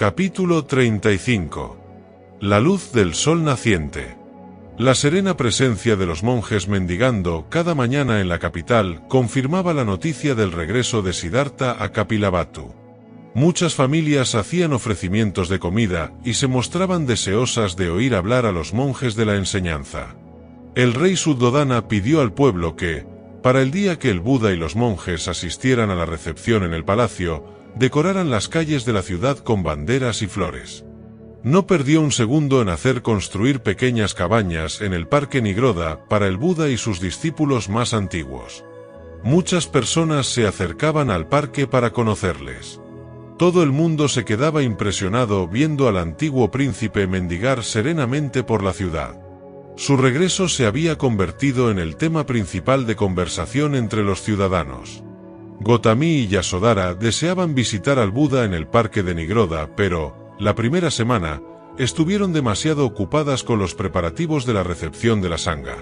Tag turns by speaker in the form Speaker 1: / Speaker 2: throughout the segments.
Speaker 1: Capítulo 35. La luz del sol naciente. La serena presencia de los monjes mendigando cada mañana en la capital confirmaba la noticia del regreso de Siddhartha a Kapilavatthu. Muchas familias hacían ofrecimientos de comida y se mostraban deseosas de oír hablar a los monjes de la enseñanza. El rey Suddhodana pidió al pueblo que, para el día que el Buda y los monjes asistieran a la recepción en el palacio, decoraran las calles de la ciudad con banderas y flores. No perdió un segundo en hacer construir pequeñas cabañas en el parque Nigroda para el Buda y sus discípulos más antiguos. Muchas personas se acercaban al parque para conocerles. Todo el mundo se quedaba impresionado viendo al antiguo príncipe mendigar serenamente por la ciudad. Su regreso se había convertido en el tema principal de conversación entre los ciudadanos. Gotami y Yasodhara deseaban visitar al Buda en el parque de Nigroda, pero, la primera semana, estuvieron demasiado ocupadas con los preparativos de la recepción de la Sangha.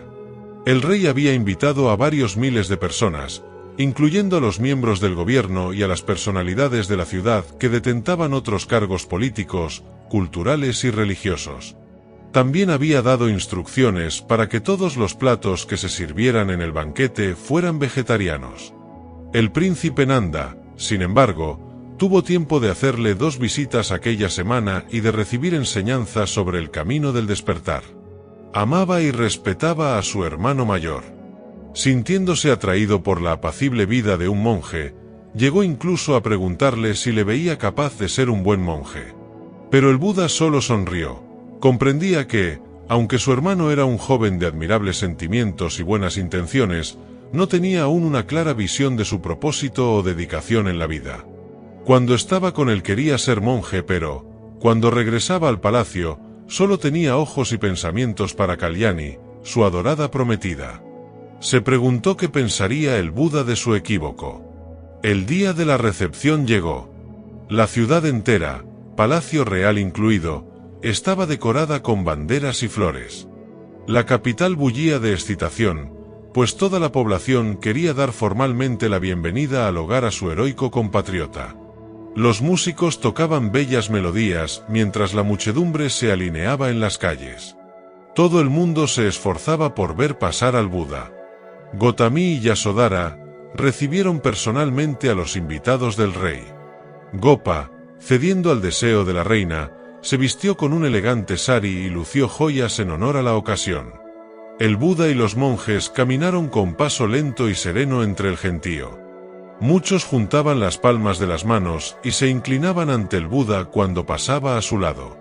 Speaker 1: El rey había invitado a varios miles de personas, incluyendo a los miembros del gobierno y a las personalidades de la ciudad que detentaban otros cargos políticos, culturales y religiosos. También había dado instrucciones para que todos los platos que se sirvieran en el banquete fueran vegetarianos. El príncipe Nanda, sin embargo, tuvo tiempo de hacerle 2 visitas aquella semana y de recibir enseñanzas sobre el camino del despertar. Amaba y respetaba a su hermano mayor. Sintiéndose atraído por la apacible vida de un monje, llegó incluso a preguntarle si le veía capaz de ser un buen monje. Pero el Buda solo sonrió. Comprendía que, aunque su hermano era un joven de admirables sentimientos y buenas intenciones, no tenía aún una clara visión de su propósito o dedicación en la vida. Cuando estaba con él quería ser monje, pero, cuando regresaba al palacio, solo tenía ojos y pensamientos para Kalyani, su adorada prometida. Se preguntó qué pensaría el Buda de su equívoco. El día de la recepción llegó. La ciudad entera, palacio real incluido, estaba decorada con banderas y flores. La capital bullía de excitación, pues toda la población quería dar formalmente la bienvenida al hogar a su heroico compatriota. Los músicos tocaban bellas melodías mientras la muchedumbre se alineaba en las calles. Todo el mundo se esforzaba por ver pasar al Buda. Gotami y Yasodhara recibieron personalmente a los invitados del rey. Gopa, cediendo al deseo de la reina, se vistió con un elegante sari y lució joyas en honor a la ocasión. El Buda y los monjes caminaron con paso lento y sereno entre el gentío. Muchos juntaban las palmas de las manos y se inclinaban ante el Buda cuando pasaba a su lado.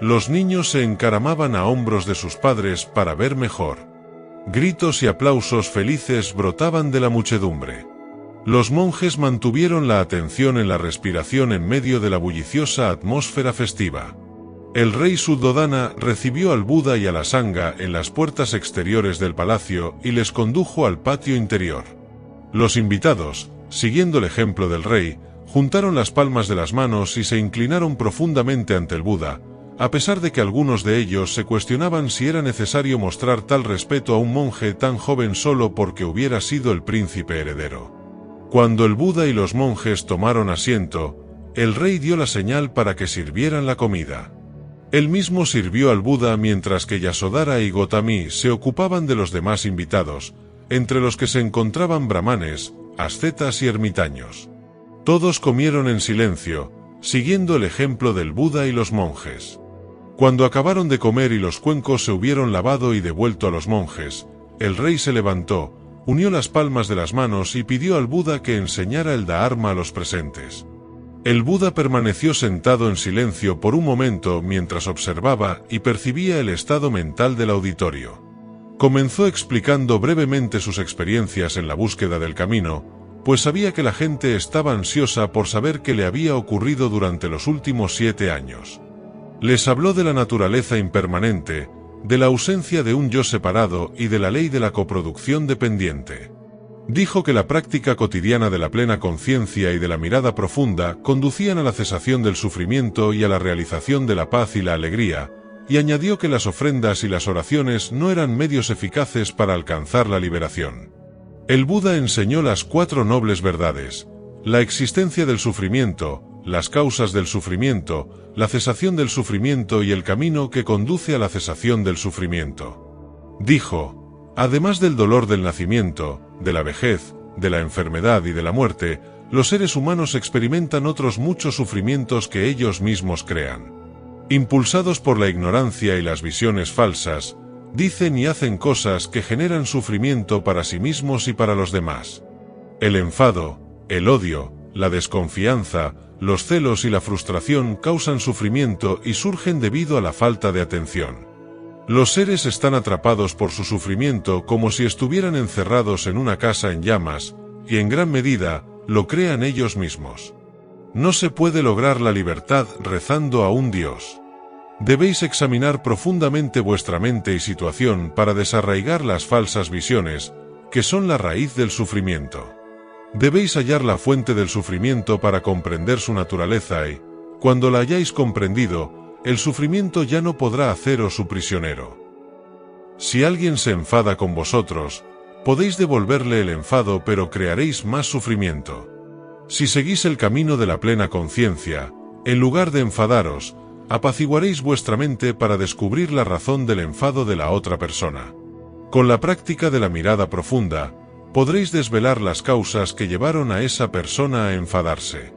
Speaker 1: Los niños se encaramaban a hombros de sus padres para ver mejor. Gritos y aplausos felices brotaban de la muchedumbre. Los monjes mantuvieron la atención en la respiración en medio de la bulliciosa atmósfera festiva. El rey Suddhodana recibió al Buda y a la Sangha en las puertas exteriores del palacio y les condujo al patio interior. Los invitados, siguiendo el ejemplo del rey, juntaron las palmas de las manos y se inclinaron profundamente ante el Buda, a pesar de que algunos de ellos se cuestionaban si era necesario mostrar tal respeto a un monje tan joven solo porque hubiera sido el príncipe heredero. Cuando el Buda y los monjes tomaron asiento, el rey dio la señal para que sirvieran la comida. Él mismo sirvió al Buda mientras que Yasodhara y Gotami se ocupaban de los demás invitados, entre los que se encontraban brahmanes, ascetas y ermitaños. Todos comieron en silencio, siguiendo el ejemplo del Buda y los monjes. Cuando acabaron de comer y los cuencos se hubieron lavado y devuelto a los monjes, el rey se levantó, unió las palmas de las manos y pidió al Buda que enseñara el Dharma a los presentes. El Buda permaneció sentado en silencio por un momento mientras observaba y percibía el estado mental del auditorio. Comenzó explicando brevemente sus experiencias en la búsqueda del camino, pues sabía que la gente estaba ansiosa por saber qué le había ocurrido durante los últimos 7 años. Les habló de la naturaleza impermanente, de la ausencia de un yo separado y de la ley de la coproducción dependiente. Dijo que la práctica cotidiana de la plena conciencia y de la mirada profunda conducían a la cesación del sufrimiento y a la realización de la paz y la alegría, y añadió que las ofrendas y las oraciones no eran medios eficaces para alcanzar la liberación. El Buda enseñó las 4 nobles verdades: la existencia del sufrimiento, las causas del sufrimiento, la cesación del sufrimiento y el camino que conduce a la cesación del sufrimiento. Dijo: además del dolor del nacimiento, de la vejez, de la enfermedad y de la muerte, los seres humanos experimentan otros muchos sufrimientos que ellos mismos crean. Impulsados por la ignorancia y las visiones falsas, dicen y hacen cosas que generan sufrimiento para sí mismos y para los demás. El enfado, el odio, la desconfianza, los celos y la frustración causan sufrimiento y surgen debido a la falta de atención. Los seres están atrapados por su sufrimiento como si estuvieran encerrados en una casa en llamas, y en gran medida, lo crean ellos mismos. No se puede lograr la libertad rezando a un Dios. Debéis examinar profundamente vuestra mente y situación para desarraigar las falsas visiones, que son la raíz del sufrimiento. Debéis hallar la fuente del sufrimiento para comprender su naturaleza y, cuando la hayáis comprendido, el sufrimiento ya no podrá haceros su prisionero. Si alguien se enfada con vosotros, podéis devolverle el enfado, pero crearéis más sufrimiento. Si seguís el camino de la plena conciencia, en lugar de enfadaros, apaciguaréis vuestra mente para descubrir la razón del enfado de la otra persona. Con la práctica de la mirada profunda, podréis desvelar las causas que llevaron a esa persona a enfadarse.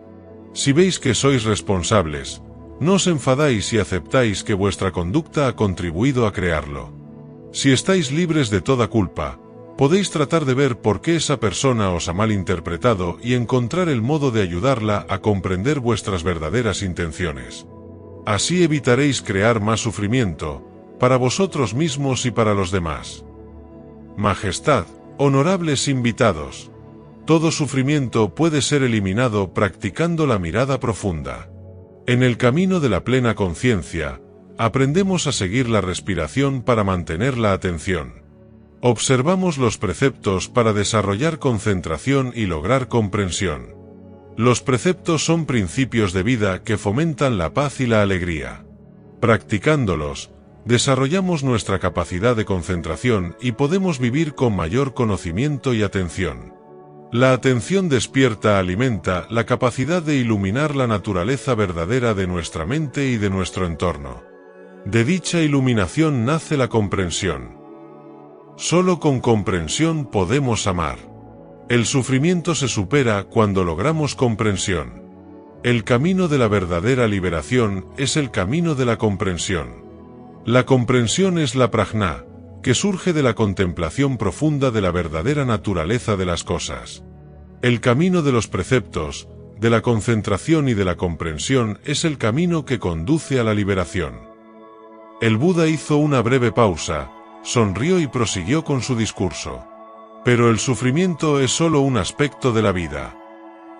Speaker 1: Si veis que sois responsables, no os enfadáis y aceptáis que vuestra conducta ha contribuido a crearlo. Si estáis libres de toda culpa, podéis tratar de ver por qué esa persona os ha malinterpretado y encontrar el modo de ayudarla a comprender vuestras verdaderas intenciones. Así evitaréis crear más sufrimiento, para vosotros mismos y para los demás. Majestad, honorables invitados. Todo sufrimiento puede ser eliminado practicando la mirada profunda. En el camino de la plena conciencia, aprendemos a seguir la respiración para mantener la atención. Observamos los preceptos para desarrollar concentración y lograr comprensión. Los preceptos son principios de vida que fomentan la paz y la alegría. Practicándolos, desarrollamos nuestra capacidad de concentración y podemos vivir con mayor conocimiento y atención. La atención despierta alimenta la capacidad de iluminar la naturaleza verdadera de nuestra mente y de nuestro entorno. De dicha iluminación nace la comprensión. Solo con comprensión podemos amar. El sufrimiento se supera cuando logramos comprensión. El camino de la verdadera liberación es el camino de la comprensión. La comprensión es la prajna, que surge de la contemplación profunda de la verdadera naturaleza de las cosas. El camino de los preceptos, de la concentración y de la comprensión es el camino que conduce a la liberación. El Buda hizo una breve pausa, sonrió y prosiguió con su discurso. Pero el sufrimiento es solo un aspecto de la vida.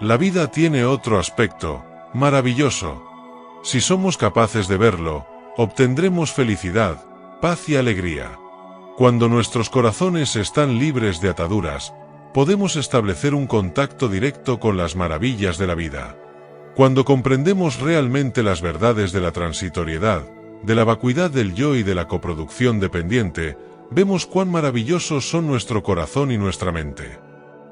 Speaker 1: La vida tiene otro aspecto, maravilloso. Si somos capaces de verlo, obtendremos felicidad, paz y alegría. Cuando nuestros corazones están libres de ataduras, podemos establecer un contacto directo con las maravillas de la vida. Cuando comprendemos realmente las verdades de la transitoriedad, de la vacuidad del yo y de la coproducción dependiente, vemos cuán maravillosos son nuestro corazón y nuestra mente.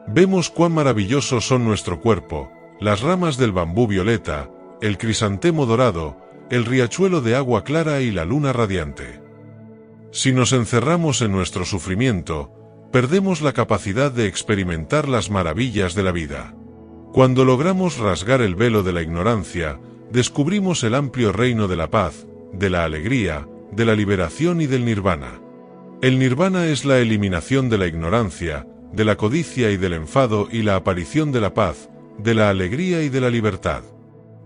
Speaker 1: Vemos cuán maravillosos son nuestro cuerpo, las ramas del bambú violeta, el crisantemo dorado, el riachuelo de agua clara y la luna radiante. Si nos encerramos en nuestro sufrimiento, perdemos la capacidad de experimentar las maravillas de la vida. Cuando logramos rasgar el velo de la ignorancia, descubrimos el amplio reino de la paz, de la alegría, de la liberación y del nirvana. El nirvana es la eliminación de la ignorancia, de la codicia y del enfado y la aparición de la paz, de la alegría y de la libertad.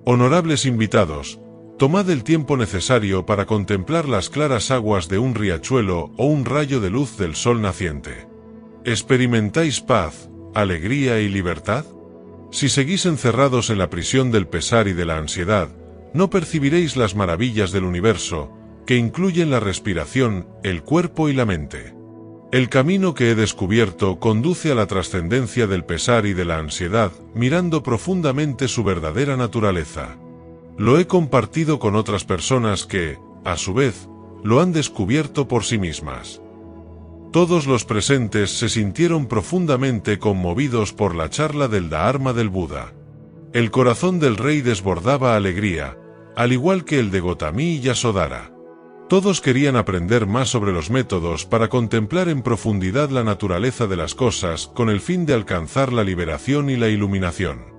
Speaker 1: Honorables invitados, tomad el tiempo necesario para contemplar las claras aguas de un riachuelo o un rayo de luz del sol naciente. ¿Experimentáis paz, alegría y libertad? Si seguís encerrados en la prisión del pesar y de la ansiedad, no percibiréis las maravillas del universo, que incluyen la respiración, el cuerpo y la mente. El camino que he descubierto conduce a la trascendencia del pesar y de la ansiedad, mirando profundamente su verdadera naturaleza. Lo he compartido con otras personas que, a su vez, lo han descubierto por sí mismas. Todos los presentes se sintieron profundamente conmovidos por la charla del Dharma del Buda. El corazón del rey desbordaba alegría, al igual que el de Gautami y Yasodhara. Todos querían aprender más sobre los métodos para contemplar en profundidad la naturaleza de las cosas con el fin de alcanzar la liberación y la iluminación.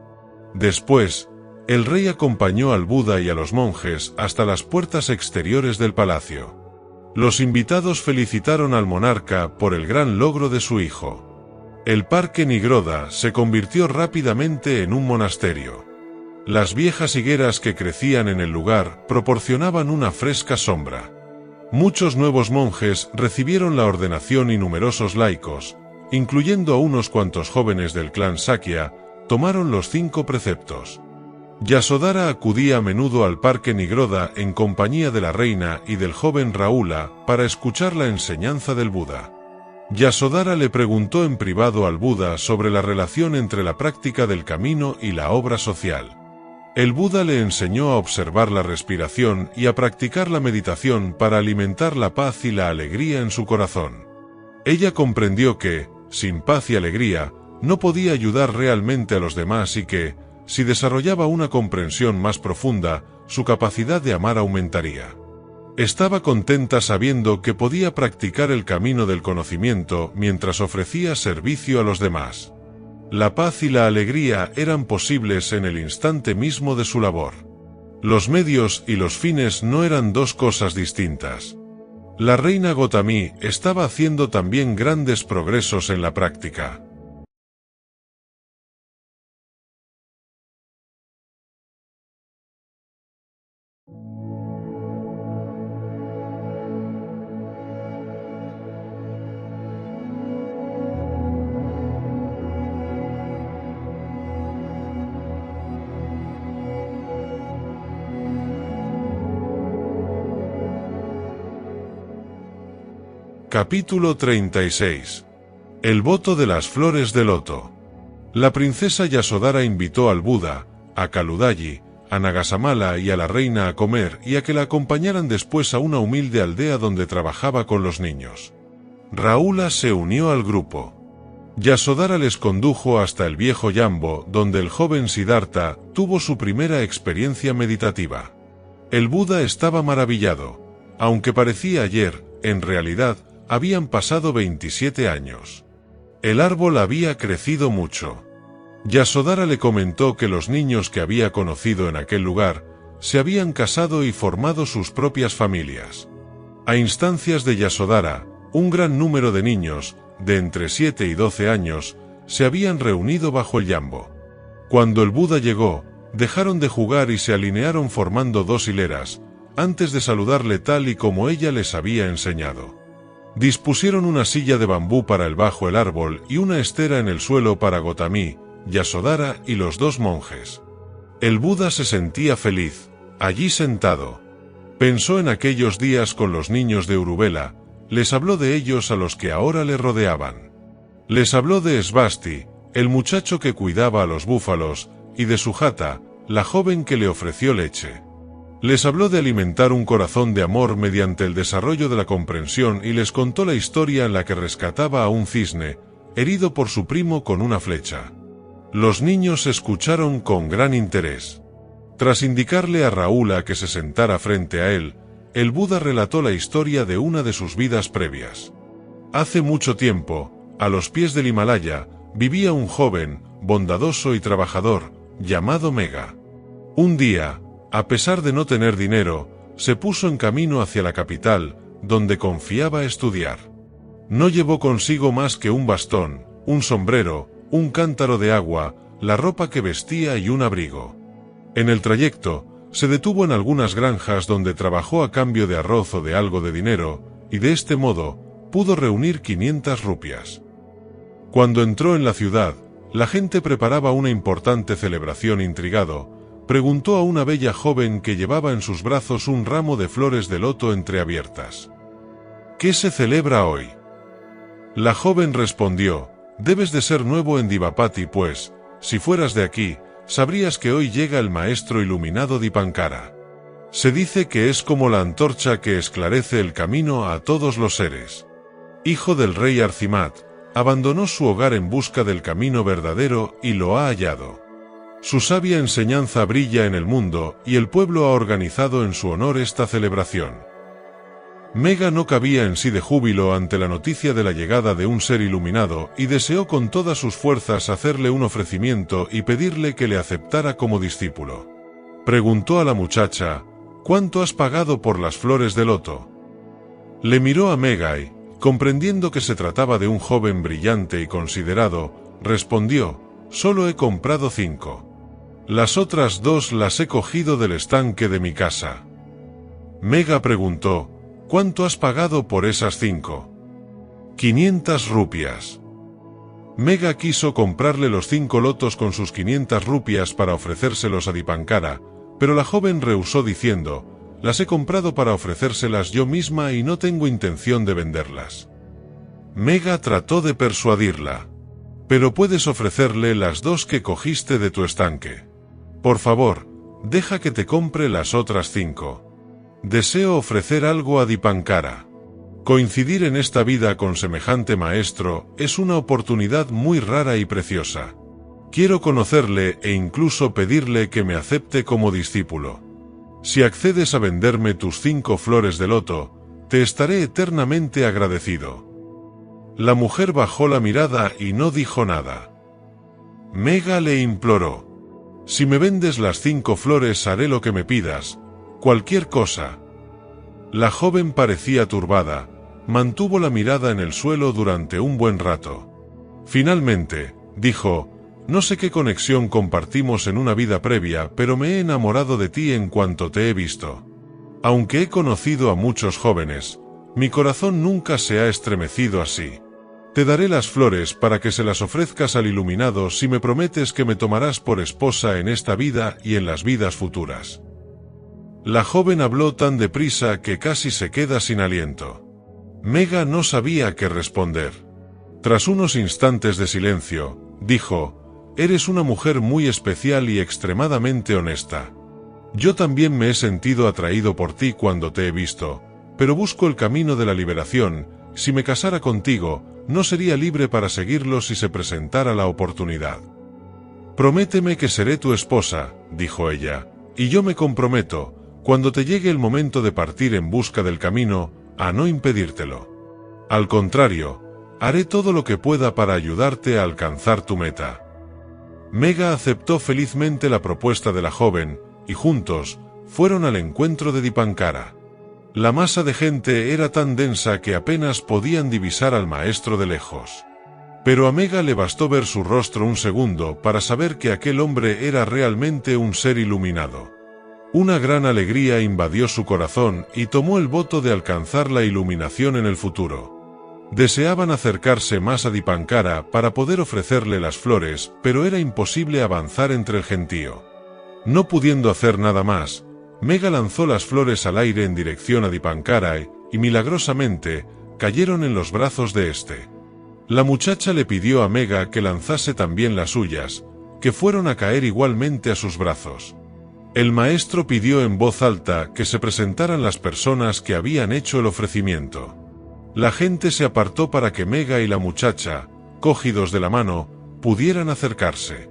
Speaker 1: Después, el rey acompañó al Buda y a los monjes hasta las puertas exteriores del palacio. Los invitados felicitaron al monarca por el gran logro de su hijo. El parque Nigroda se convirtió rápidamente en un monasterio. Las viejas higueras que crecían en el lugar proporcionaban una fresca sombra. Muchos nuevos monjes recibieron la ordenación y numerosos laicos, incluyendo a unos cuantos jóvenes del clan Sakya, tomaron los 5 preceptos. Yasodhara acudía a menudo al parque Nigroda en compañía de la reina y del joven Rahula para escuchar la enseñanza del Buda. Yasodhara le preguntó en privado al Buda sobre la relación entre la práctica del camino y la obra social. El Buda le enseñó a observar la respiración y a practicar la meditación para alimentar la paz y la alegría en su corazón. Ella comprendió que, sin paz y alegría, no podía ayudar realmente a los demás y que, si desarrollaba una comprensión más profunda, su capacidad de amar aumentaría. Estaba contenta sabiendo que podía practicar el camino del conocimiento mientras ofrecía servicio a los demás. La paz y la alegría eran posibles en el instante mismo de su labor. Los medios y los fines no eran dos cosas distintas. La reina Gautami estaba haciendo también grandes progresos en la práctica. Capítulo 36. El voto de las flores de loto. La princesa Yasodhara invitó al Buda, a Kaludayi, a Nagasamala y a la reina a comer y a que la acompañaran después a una humilde aldea donde trabajaba con los niños. Rahula se unió al grupo. Yasodhara les condujo hasta el viejo Yambo, donde el joven Siddhartha tuvo su primera experiencia meditativa. El Buda estaba maravillado. Aunque parecía ayer, en realidad, habían pasado 27 años. El árbol había crecido mucho. Yasodhara le comentó que los niños que había conocido en aquel lugar se habían casado y formado sus propias familias. A instancias de Yasodhara, un gran número de niños, de entre 7 y 12 años, se habían reunido bajo el Yambo. Cuando el Buda llegó, dejaron de jugar y se alinearon formando 2 hileras, antes de saludarle tal y como ella les había enseñado. Dispusieron una silla de bambú para él bajo el árbol y una estera en el suelo para Gautami, Yasodhara y los 2 monjes. El Buda se sentía feliz, allí sentado. Pensó en aquellos días con los niños de Uruvela, les habló de ellos a los que ahora le rodeaban. Les habló de Svasti, el muchacho que cuidaba a los búfalos, y de Sujata, la joven que le ofreció leche. Les habló de alimentar un corazón de amor mediante el desarrollo de la comprensión y les contó la historia en la que rescataba a un cisne, herido por su primo con una flecha. Los niños escucharon con gran interés. Tras indicarle a Rahula que se sentara frente a él, el Buda relató la historia de una de sus vidas previas. Hace mucho tiempo, a los pies del Himalaya, vivía un joven, bondadoso y trabajador, llamado Mega. Un día, a pesar de no tener dinero, se puso en camino hacia la capital, donde confiaba estudiar. No llevó consigo más que un bastón, un sombrero, un cántaro de agua, la ropa que vestía y un abrigo. En el trayecto, se detuvo en algunas granjas donde trabajó a cambio de arroz o de algo de dinero, y de este modo, pudo reunir 500 rupias. Cuando entró en la ciudad, la gente preparaba una importante celebración. Intrigado, preguntó a una bella joven que llevaba en sus brazos un ramo de flores de loto entreabiertas. ¿Qué se celebra hoy? La joven respondió, debes de ser nuevo en Divapati pues, si fueras de aquí, sabrías que hoy llega el maestro iluminado Dipankara. Se dice que es como la antorcha que esclarece el camino a todos los seres. Hijo del rey Arcimat, abandonó su hogar en busca del camino verdadero y lo ha hallado. Su sabia enseñanza brilla en el mundo y el pueblo ha organizado en su honor esta celebración. Mega no cabía en sí de júbilo ante la noticia de la llegada de un ser iluminado y deseó con todas sus fuerzas hacerle un ofrecimiento y pedirle que le aceptara como discípulo. Preguntó a la muchacha: ¿cuánto has pagado por las flores de loto? Le miró a Mega y, comprendiendo que se trataba de un joven brillante y considerado, respondió: solo he comprado 5. Las otras 2 las he cogido del estanque de mi casa. Mega preguntó: ¿cuánto has pagado por esas 5? 500 rupias. Mega quiso comprarle los 5 lotos con sus 500 rupias para ofrecérselos a Dipankara, pero la joven rehusó diciendo: las he comprado para ofrecérselas yo misma y no tengo intención de venderlas. Mega trató de persuadirla: pero puedes ofrecerle las 2 que cogiste de tu estanque. Por favor, deja que te compre las otras 5. Deseo ofrecer algo a Dipankara. Coincidir en esta vida con semejante maestro es una oportunidad muy rara y preciosa. Quiero conocerle e incluso pedirle que me acepte como discípulo. Si accedes a venderme tus 5 flores de loto, te estaré eternamente agradecido. La mujer bajó la mirada y no dijo nada. Mega le imploró: si me vendes las 5 flores haré lo que me pidas, cualquier cosa. La joven parecía turbada, mantuvo la mirada en el suelo durante un buen rato. Finalmente, dijo: no sé qué conexión compartimos en una vida previa, pero me he enamorado de ti en cuanto te he visto. Aunque he conocido a muchos jóvenes, mi corazón nunca se ha estremecido así. Te daré las flores para que se las ofrezcas al iluminado si me prometes que me tomarás por esposa en esta vida y en las vidas futuras. La joven habló tan deprisa que casi se queda sin aliento. Mega no sabía qué responder. Tras unos instantes de silencio, dijo: eres una mujer muy especial y extremadamente honesta. Yo también me he sentido atraído por ti cuando te he visto, pero busco el camino de la liberación. Si me casara contigo, no sería libre para seguirlo si se presentara la oportunidad. Prométeme que seré tu esposa, dijo ella, y yo me comprometo, cuando te llegue el momento de partir en busca del camino, a no impedírtelo. Al contrario, haré todo lo que pueda para ayudarte a alcanzar tu meta. Mega aceptó felizmente la propuesta de la joven, y juntos, fueron al encuentro de Dipankara. La masa de gente era tan densa que apenas podían divisar al maestro de lejos. Pero a Mega le bastó ver su rostro un segundo para saber que aquel hombre era realmente un ser iluminado. Una gran alegría invadió su corazón y tomó el voto de alcanzar la iluminación en el futuro. Deseaban acercarse más a Dipankara para poder ofrecerle las flores, pero era imposible avanzar entre el gentío. No pudiendo hacer nada más, Mega lanzó las flores al aire en dirección a Dipankara y milagrosamente cayeron en los brazos de este. La muchacha le pidió a Mega que lanzase también las suyas, que fueron a caer igualmente a sus brazos. El maestro pidió en voz alta que se presentaran las personas que habían hecho el ofrecimiento. La gente se apartó para que Mega y la muchacha, cogidos de la mano, pudieran acercarse.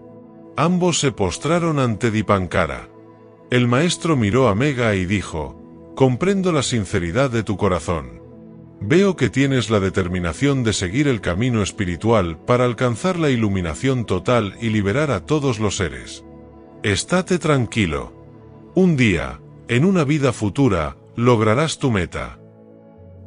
Speaker 1: Ambos se postraron ante Dipankara. El maestro miró a Mega y dijo: comprendo la sinceridad de tu corazón. Veo que tienes la determinación de seguir el camino espiritual para alcanzar la iluminación total y liberar a todos los seres. Estate tranquilo. Un día, en una vida futura, lograrás tu meta.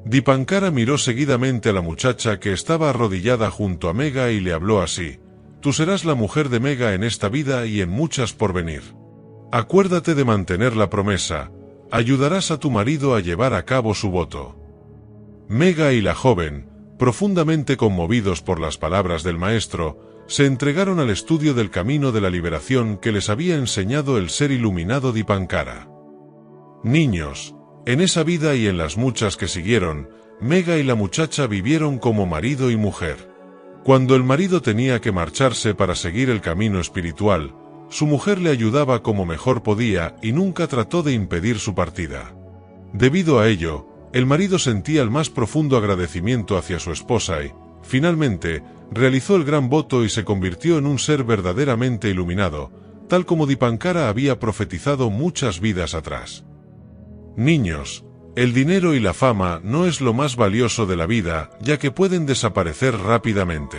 Speaker 1: Dipankara miró seguidamente a la muchacha que estaba arrodillada junto a Mega y le habló así: tú serás la mujer de Mega en esta vida y en muchas por venir. Acuérdate de mantener la promesa, ayudarás a tu marido a llevar a cabo su voto. Mega y la joven, profundamente conmovidos por las palabras del maestro, se entregaron al estudio del camino de la liberación que les había enseñado el ser iluminado Dipankara. Niños, en esa vida y en las muchas que siguieron, Mega y la muchacha vivieron como marido y mujer. Cuando el marido tenía que marcharse para seguir el camino espiritual, su mujer le ayudaba como mejor podía y nunca trató de impedir su partida. Debido a ello, el marido sentía el más profundo agradecimiento hacia su esposa y, finalmente, realizó el gran voto y se convirtió en un ser verdaderamente iluminado, tal como Dipankara había profetizado muchas vidas atrás. Niños, el dinero y la fama no es lo más valioso de la vida, ya que pueden desaparecer rápidamente.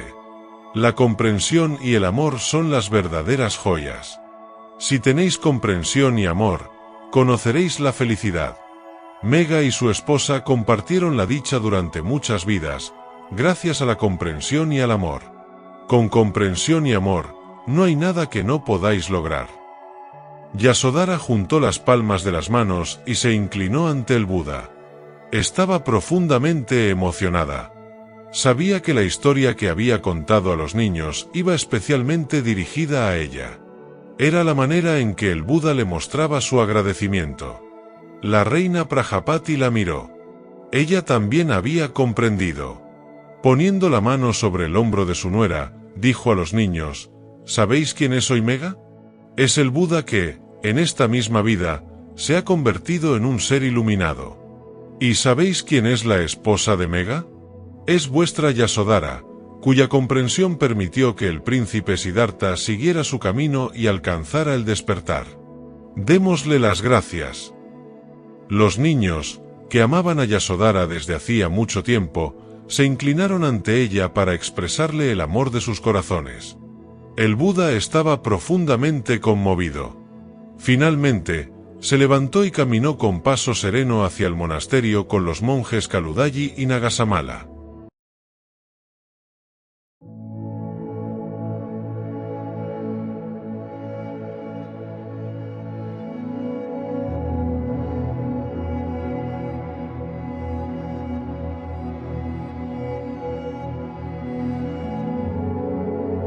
Speaker 1: La comprensión y el amor son las verdaderas joyas. Si tenéis comprensión y amor, conoceréis la felicidad. Megha y su esposa compartieron la dicha durante muchas vidas, gracias a la comprensión y al amor. Con comprensión y amor, no hay nada que no podáis lograr. Yasodhara juntó las palmas de las manos y se inclinó ante el Buda. Estaba profundamente emocionada. Sabía que la historia que había contado a los niños iba especialmente dirigida a ella. Era la manera en que el Buda le mostraba su agradecimiento. La reina Prajapati la miró. Ella también había comprendido. Poniendo la mano sobre el hombro de su nuera, dijo a los niños: ¿sabéis quién es hoy Megha? Es el Buda que, en esta misma vida, se ha convertido en un ser iluminado. ¿Y sabéis quién es la esposa de Megha? Es vuestra Yasodhara, cuya comprensión permitió que el príncipe Siddhartha siguiera su camino y alcanzara el despertar. Démosle las gracias. Los niños, que amaban a Yasodhara desde hacía mucho tiempo, se inclinaron ante ella para expresarle el amor de sus corazones. El Buda estaba profundamente conmovido. Finalmente, se levantó y caminó con paso sereno hacia el monasterio con los monjes Kaludayi y Nagasamala.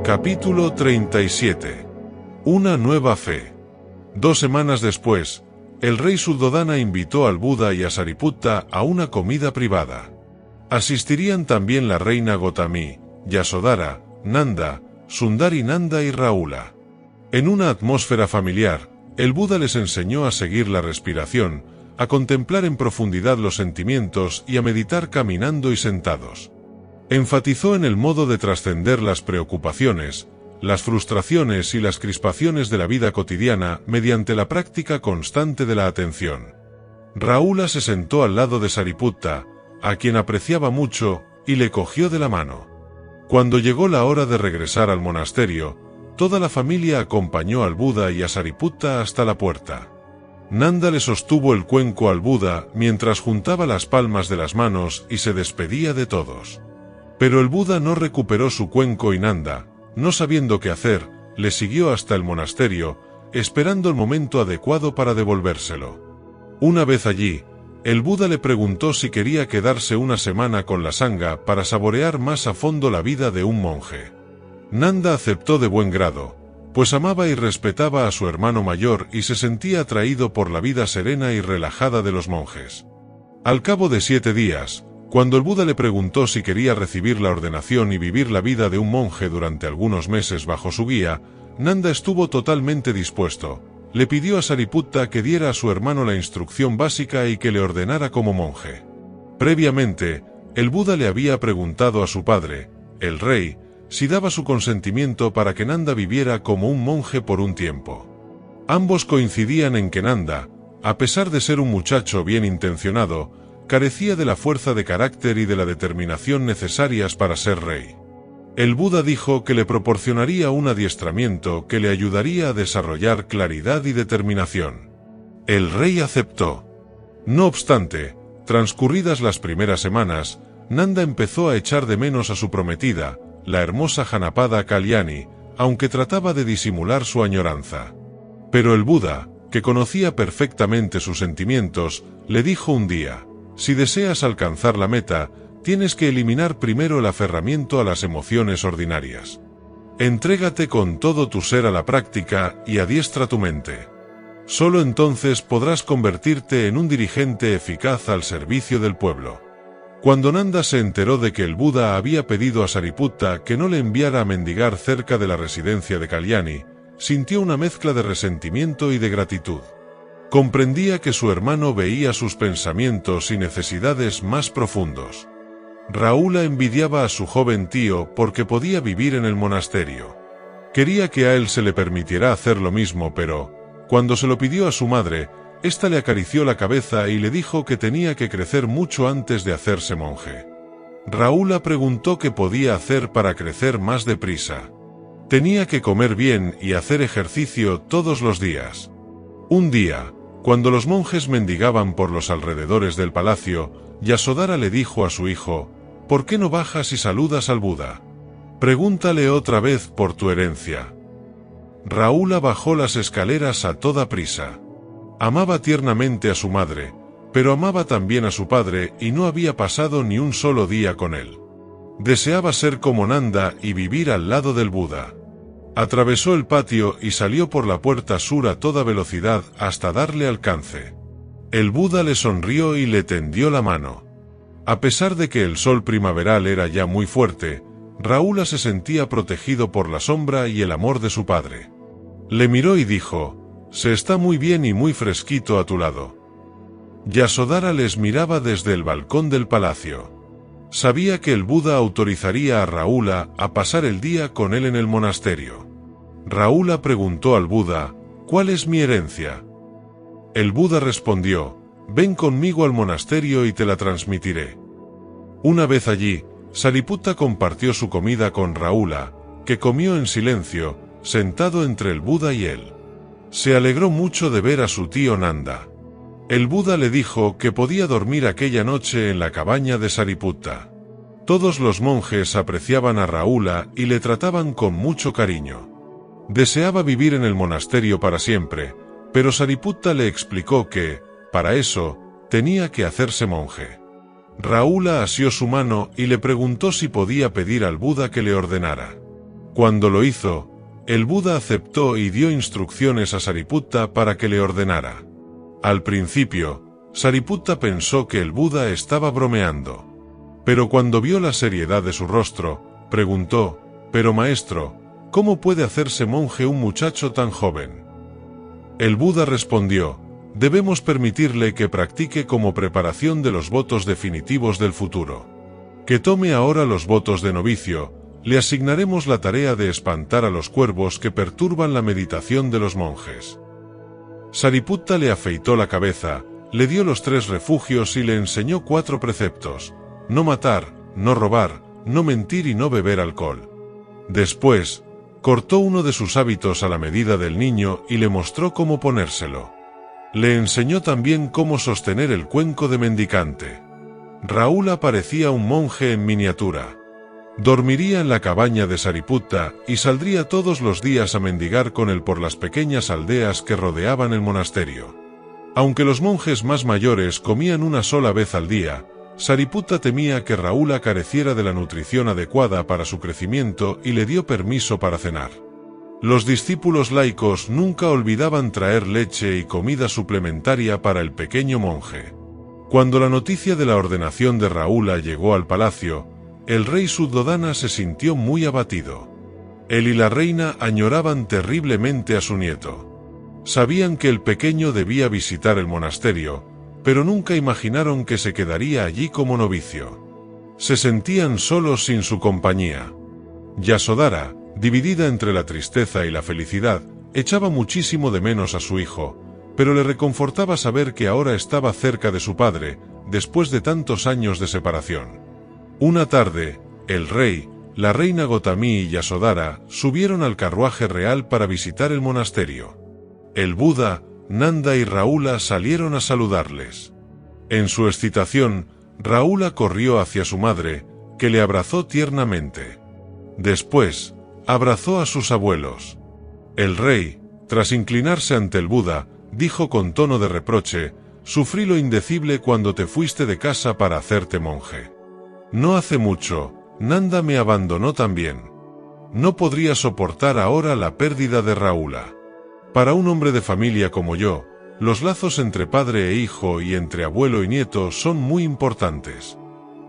Speaker 1: Capítulo 37. Una nueva fe. 2 semanas después, el rey Suddhodana invitó al Buda y a Sariputta a una comida privada. Asistirían también la reina Gotami, Yasodhara, Nanda, Sundari Nanda y Rahula. En una atmósfera familiar, el Buda les enseñó a seguir la respiración, a contemplar en profundidad los sentimientos y a meditar caminando y sentados. Enfatizó en el modo de trascender las preocupaciones, las frustraciones y las crispaciones de la vida cotidiana mediante la práctica constante de la atención. Rahula se sentó al lado de Sariputta, a quien apreciaba mucho, y le cogió de la mano. Cuando llegó la hora de regresar al monasterio, toda la familia acompañó al Buda y a Sariputta hasta la puerta. Nanda le sostuvo el cuenco al Buda mientras juntaba las palmas de las manos y se despedía de todos. Pero el Buda no recuperó su cuenco y Nanda, no sabiendo qué hacer, le siguió hasta el monasterio, esperando el momento adecuado para devolvérselo. Una vez allí, el Buda le preguntó si quería quedarse una semana con la sangha para saborear más a fondo la vida de un monje. Nanda aceptó de buen grado, pues amaba y respetaba a su hermano mayor y se sentía atraído por la vida serena y relajada de los monjes. Al cabo de 7 días, cuando el Buda le preguntó si quería recibir la ordenación y vivir la vida de un monje durante algunos meses bajo su guía, Nanda estuvo totalmente dispuesto. Le pidió a Sariputta que diera a su hermano la instrucción básica y que le ordenara como monje. Previamente, el Buda le había preguntado a su padre, el rey, si daba su consentimiento para que Nanda viviera como un monje por un tiempo. Ambos coincidían en que Nanda, a pesar de ser un muchacho bien intencionado, carecía de la fuerza de carácter y de la determinación necesarias para ser rey. El Buda dijo que le proporcionaría un adiestramiento que le ayudaría a desarrollar claridad y determinación. El rey aceptó. No obstante, transcurridas las primeras semanas, Nanda empezó a echar de menos a su prometida, la hermosa Janapada Kalyani, aunque trataba de disimular su añoranza. Pero el Buda, que conocía perfectamente sus sentimientos, le dijo un día: si deseas alcanzar la meta, tienes que eliminar primero el aferramiento a las emociones ordinarias. Entrégate con todo tu ser a la práctica y adiestra tu mente. Solo entonces podrás convertirte en un dirigente eficaz al servicio del pueblo. Cuando Nanda se enteró de que el Buda había pedido a Sariputta que no le enviara a mendigar cerca de la residencia de Kalyani, sintió una mezcla de resentimiento y de gratitud. Comprendía que su hermano veía sus pensamientos y necesidades más profundos. Rahula envidiaba a su joven tío porque podía vivir en el monasterio. Quería que a él se le permitiera hacer lo mismo, pero, cuando se lo pidió a su madre, ésta le acarició la cabeza y le dijo que tenía que crecer mucho antes de hacerse monje. Rahula preguntó qué podía hacer para crecer más deprisa. Tenía que comer bien y hacer ejercicio todos los días. Un día, cuando los monjes mendigaban por los alrededores del palacio, Yasodhara le dijo a su hijo: «¿Por qué no bajas y saludas al Buda? Pregúntale otra vez por tu herencia». Rahula bajó las escaleras a toda prisa. Amaba tiernamente a su madre, pero amaba también a su padre y no había pasado ni un solo día con él. Deseaba ser como Nanda y vivir al lado del Buda. Atravesó el patio y salió por la puerta sur a toda velocidad hasta darle alcance. El Buda le sonrió y le tendió la mano. A pesar de que el sol primaveral era ya muy fuerte, Rahula se sentía protegido por la sombra y el amor de su padre. Le miró y dijo: «Se está muy bien y muy fresquito a tu lado». Yasodhara les miraba desde el balcón del palacio. Sabía que el Buda autorizaría a Rahula a pasar el día con él en el monasterio. Rahula preguntó al Buda: «¿Cuál es mi herencia?». El Buda respondió: «Ven conmigo al monasterio y te la transmitiré». Una vez allí, Sariputta compartió su comida con Rahula, que comió en silencio, sentado entre el Buda y él. Se alegró mucho de ver a su tío Nanda. El Buda le dijo que podía dormir aquella noche en la cabaña de Sariputta. Todos los monjes apreciaban a Rahula y le trataban con mucho cariño. Deseaba vivir en el monasterio para siempre, pero Sariputta le explicó que, para eso, tenía que hacerse monje. Rahula asió su mano y le preguntó si podía pedir al Buda que le ordenara. Cuando lo hizo, el Buda aceptó y dio instrucciones a Sariputta para que le ordenara. Al principio, Sariputta pensó que el Buda estaba bromeando. Pero cuando vio la seriedad de su rostro, preguntó: «Pero maestro, ¿cómo puede hacerse monje un muchacho tan joven?». El Buda respondió: «Debemos permitirle que practique como preparación de los votos definitivos del futuro. Que tome ahora los votos de novicio, le asignaremos la tarea de espantar a los cuervos que perturban la meditación de los monjes». Sariputta le afeitó la cabeza, le dio los 3 refugios y le enseñó 4 preceptos: no matar, no robar, no mentir y no beber alcohol. Después, cortó uno de sus hábitos a la medida del niño y le mostró cómo ponérselo. Le enseñó también cómo sostener el cuenco de mendicante. Rahula parecía un monje en miniatura. Dormiría en la cabaña de Sariputta y saldría todos los días a mendigar con él por las pequeñas aldeas que rodeaban el monasterio. Aunque los monjes más mayores comían una sola vez al día, Sariputta temía que Rahula careciera de la nutrición adecuada para su crecimiento y le dio permiso para cenar. Los discípulos laicos nunca olvidaban traer leche y comida suplementaria para el pequeño monje. Cuando la noticia de la ordenación de Rahula llegó al palacio, el rey Suddhodana se sintió muy abatido. Él y la reina añoraban terriblemente a su nieto. Sabían que el pequeño debía visitar el monasterio, pero nunca imaginaron que se quedaría allí como novicio. Se sentían solos sin su compañía. Yasodhara, dividida entre la tristeza y la felicidad, echaba muchísimo de menos a su hijo, pero le reconfortaba saber que ahora estaba cerca de su padre, después de tantos años de separación. Una tarde, el rey, la reina Gotami y Yasodhara subieron al carruaje real para visitar el monasterio. El Buda, Nanda y Rahula salieron a saludarles. En su excitación, Rahula corrió hacia su madre, que le abrazó tiernamente. Después, abrazó a sus abuelos. El rey, tras inclinarse ante el Buda, dijo con tono de reproche: «Sufrí lo indecible cuando te fuiste de casa para hacerte monje. No hace mucho, Nanda me abandonó también. No podría soportar ahora la pérdida de Rahula. Para un hombre de familia como yo, los lazos entre padre e hijo y entre abuelo y nieto son muy importantes.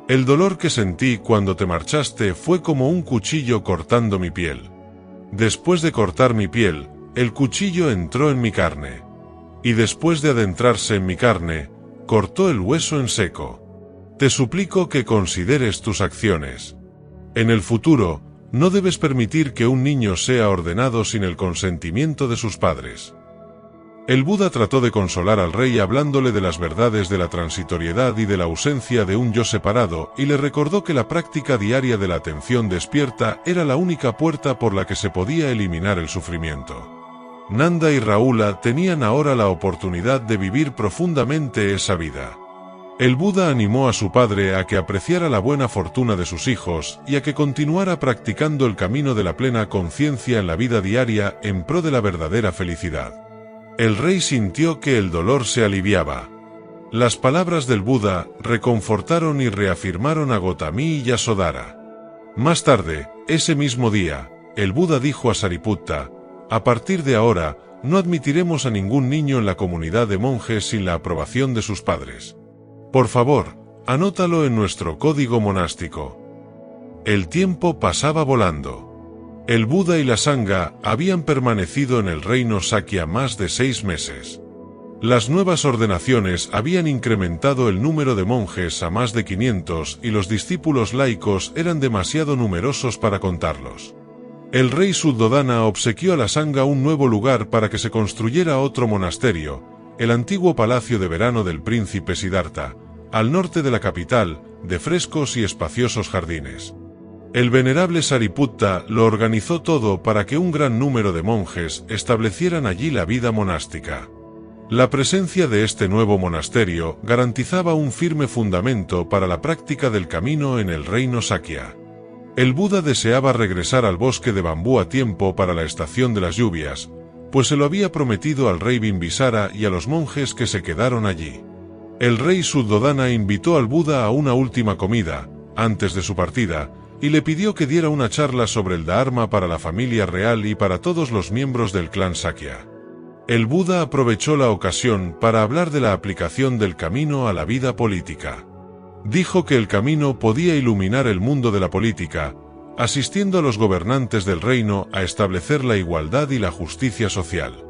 Speaker 1: El dolor que sentí cuando te marchaste fue como un cuchillo cortando mi piel. Después de cortar mi piel, el cuchillo entró en mi carne. Y después de adentrarse en mi carne, cortó el hueso en seco. Te suplico que consideres tus acciones. En el futuro, No debes permitir que un niño sea ordenado sin el consentimiento de sus padres. El Buda trató de consolar al rey hablándole de las verdades de la transitoriedad y de la ausencia de un yo separado, y le recordó que la práctica diaria de la atención despierta era la única puerta por la que se podía eliminar el sufrimiento. Nanda y Rahula tenían ahora la oportunidad de vivir profundamente esa vida. El Buda animó a su padre a que apreciara la buena fortuna de sus hijos y a que continuara practicando el camino de la plena conciencia en la vida diaria en pro de la verdadera felicidad. El rey sintió que el dolor se aliviaba. Las palabras del Buda reconfortaron y reafirmaron a Gotami y Yasodhara. Más tarde, ese mismo día, el Buda dijo a Sariputta: a partir de ahora, no admitiremos a ningún niño en la comunidad de monjes sin la aprobación de sus padres. Por favor, anótalo en nuestro código monástico. El tiempo pasaba volando. El Buda y la Sangha habían permanecido en el reino Sakya más de 6 meses. Las nuevas ordenaciones habían incrementado el número de monjes a más de 500 y los discípulos laicos eran demasiado numerosos para contarlos. El rey Suddhodana obsequió a la Sangha un nuevo lugar para que se construyera otro monasterio, el antiguo palacio de verano del príncipe Siddhartha, al norte de la capital, de frescos y espaciosos jardines. El venerable Sariputta lo organizó todo para que un gran número de monjes establecieran allí la vida monástica. La presencia de este nuevo monasterio garantizaba un firme fundamento para la práctica del camino en el reino Sakya. El Buda deseaba regresar al bosque de bambú a tiempo para la estación de las lluvias, pues se lo había prometido al rey Bimbisara y a los monjes que se quedaron allí. El rey Suddhodana invitó al Buda a una última comida, antes de su partida, y le pidió que diera una charla sobre el Dharma para la familia real y para todos los miembros del clan Sakya. El Buda aprovechó la ocasión para hablar de la aplicación del camino a la vida política. Dijo que el camino podía iluminar el mundo de la política, asistiendo a los gobernantes del reino a establecer la igualdad y la justicia social.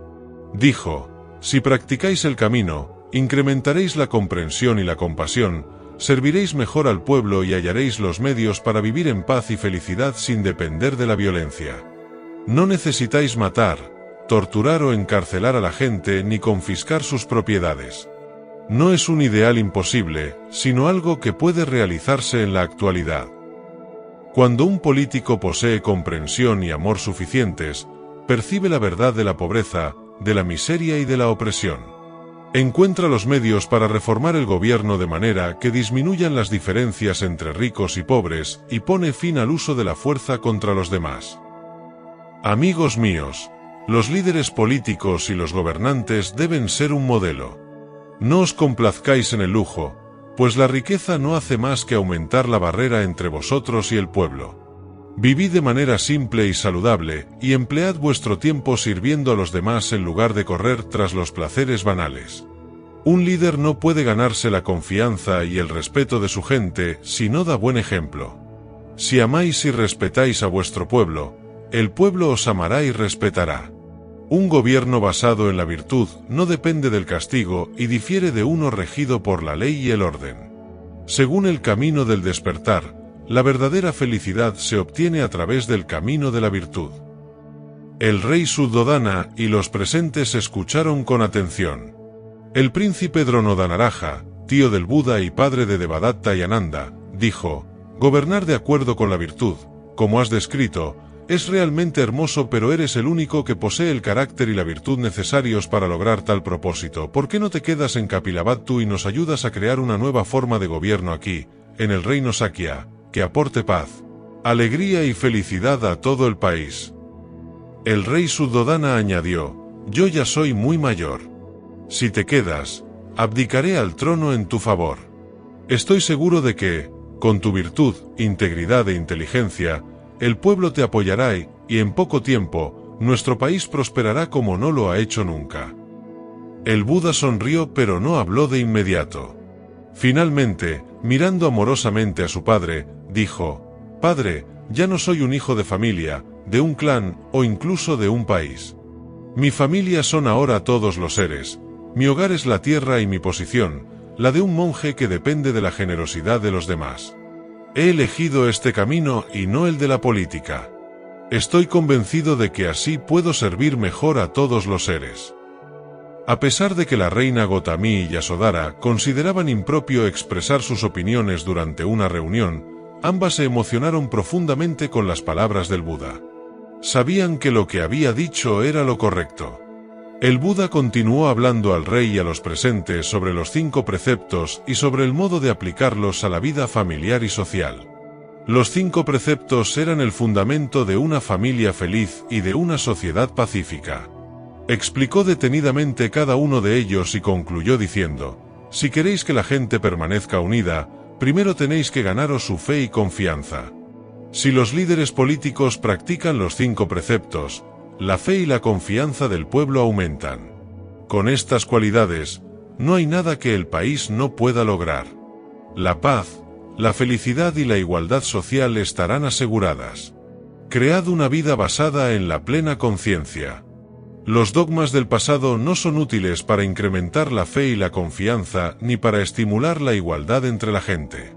Speaker 1: Dijo: si practicáis el camino, incrementaréis la comprensión y la compasión, serviréis mejor al pueblo y hallaréis los medios para vivir en paz y felicidad sin depender de la violencia. No necesitáis matar, torturar o encarcelar a la gente ni confiscar sus propiedades. No es un ideal imposible, sino algo que puede realizarse en la actualidad. Cuando un político posee comprensión y amor suficientes, percibe la verdad de la pobreza, de la miseria y de la opresión. Encuentra los medios para reformar el gobierno de manera que disminuyan las diferencias entre ricos y pobres y pone fin al uso de la fuerza contra los demás. Amigos míos, los líderes políticos y los gobernantes deben ser un modelo. No os complazcáis en el lujo, pues la riqueza no hace más que aumentar la barrera entre vosotros y el pueblo. Vivid de manera simple y saludable, y emplead vuestro tiempo sirviendo a los demás en lugar de correr tras los placeres banales. Un líder no puede ganarse la confianza y el respeto de su gente si no da buen ejemplo. Si amáis y respetáis a vuestro pueblo, el pueblo os amará y respetará. Un gobierno basado en la virtud no depende del castigo y difiere de uno regido por la ley y el orden. Según el camino del despertar, la verdadera felicidad se obtiene a través del camino de la virtud. El rey Suddhodana y los presentes escucharon con atención. El príncipe Dronodhanaraja, tío del Buda y padre de Devadatta y Ananda, dijo: gobernar de acuerdo con la virtud, como has descrito, es realmente hermoso, pero eres el único que posee el carácter y la virtud necesarios para lograr tal propósito. ¿Por qué no te quedas en Kapilavatthu y nos ayudas a crear una nueva forma de gobierno aquí, en el reino Sakya, que aporte paz, alegría y felicidad a todo el país? El rey Suddhodana añadió: yo ya soy muy mayor. Si te quedas, abdicaré al trono en tu favor. Estoy seguro de que, con tu virtud, integridad e inteligencia, el pueblo te apoyará y, en poco tiempo, nuestro país prosperará como no lo ha hecho nunca. El Buda sonrió, pero no habló de inmediato. Finalmente, mirando amorosamente a su padre, dijo: Padre, ya no soy un hijo de familia, de un clan, o incluso de un país. Mi familia son ahora todos los seres. Mi hogar es la tierra y mi posición, la de un monje que depende de la generosidad de los demás. He elegido este camino y no el de la política. Estoy convencido de que así puedo servir mejor a todos los seres. A pesar de que la reina Gotami y Yasodhara consideraban impropio expresar sus opiniones durante una reunión, ambas se emocionaron profundamente con las palabras del Buda. Sabían que lo que había dicho era lo correcto. El Buda continuó hablando al rey y a los presentes sobre los 5 preceptos y sobre el modo de aplicarlos a la vida familiar y social. Los 5 preceptos eran el fundamento de una familia feliz y de una sociedad pacífica. Explicó detenidamente cada uno de ellos y concluyó diciendo: si queréis que la gente permanezca unida, primero tenéis que ganaros su fe y confianza. Si los líderes políticos practican los 5 preceptos, la fe y la confianza del pueblo aumentan. Con estas cualidades, no hay nada que el país no pueda lograr. La paz, la felicidad y la igualdad social estarán aseguradas. Cread una vida basada en la plena conciencia. Los dogmas del pasado no son útiles para incrementar la fe y la confianza ni para estimular la igualdad entre la gente.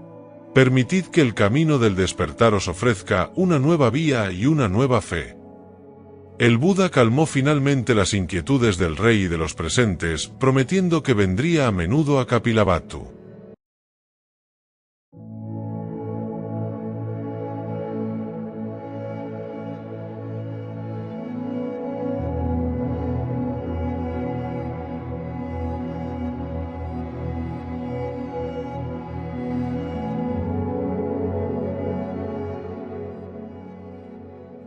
Speaker 1: Permitid que el camino del despertar os ofrezca una nueva vía y una nueva fe. El Buda calmó finalmente las inquietudes del rey y de los presentes, prometiendo que vendría a menudo a Kapilavatthu.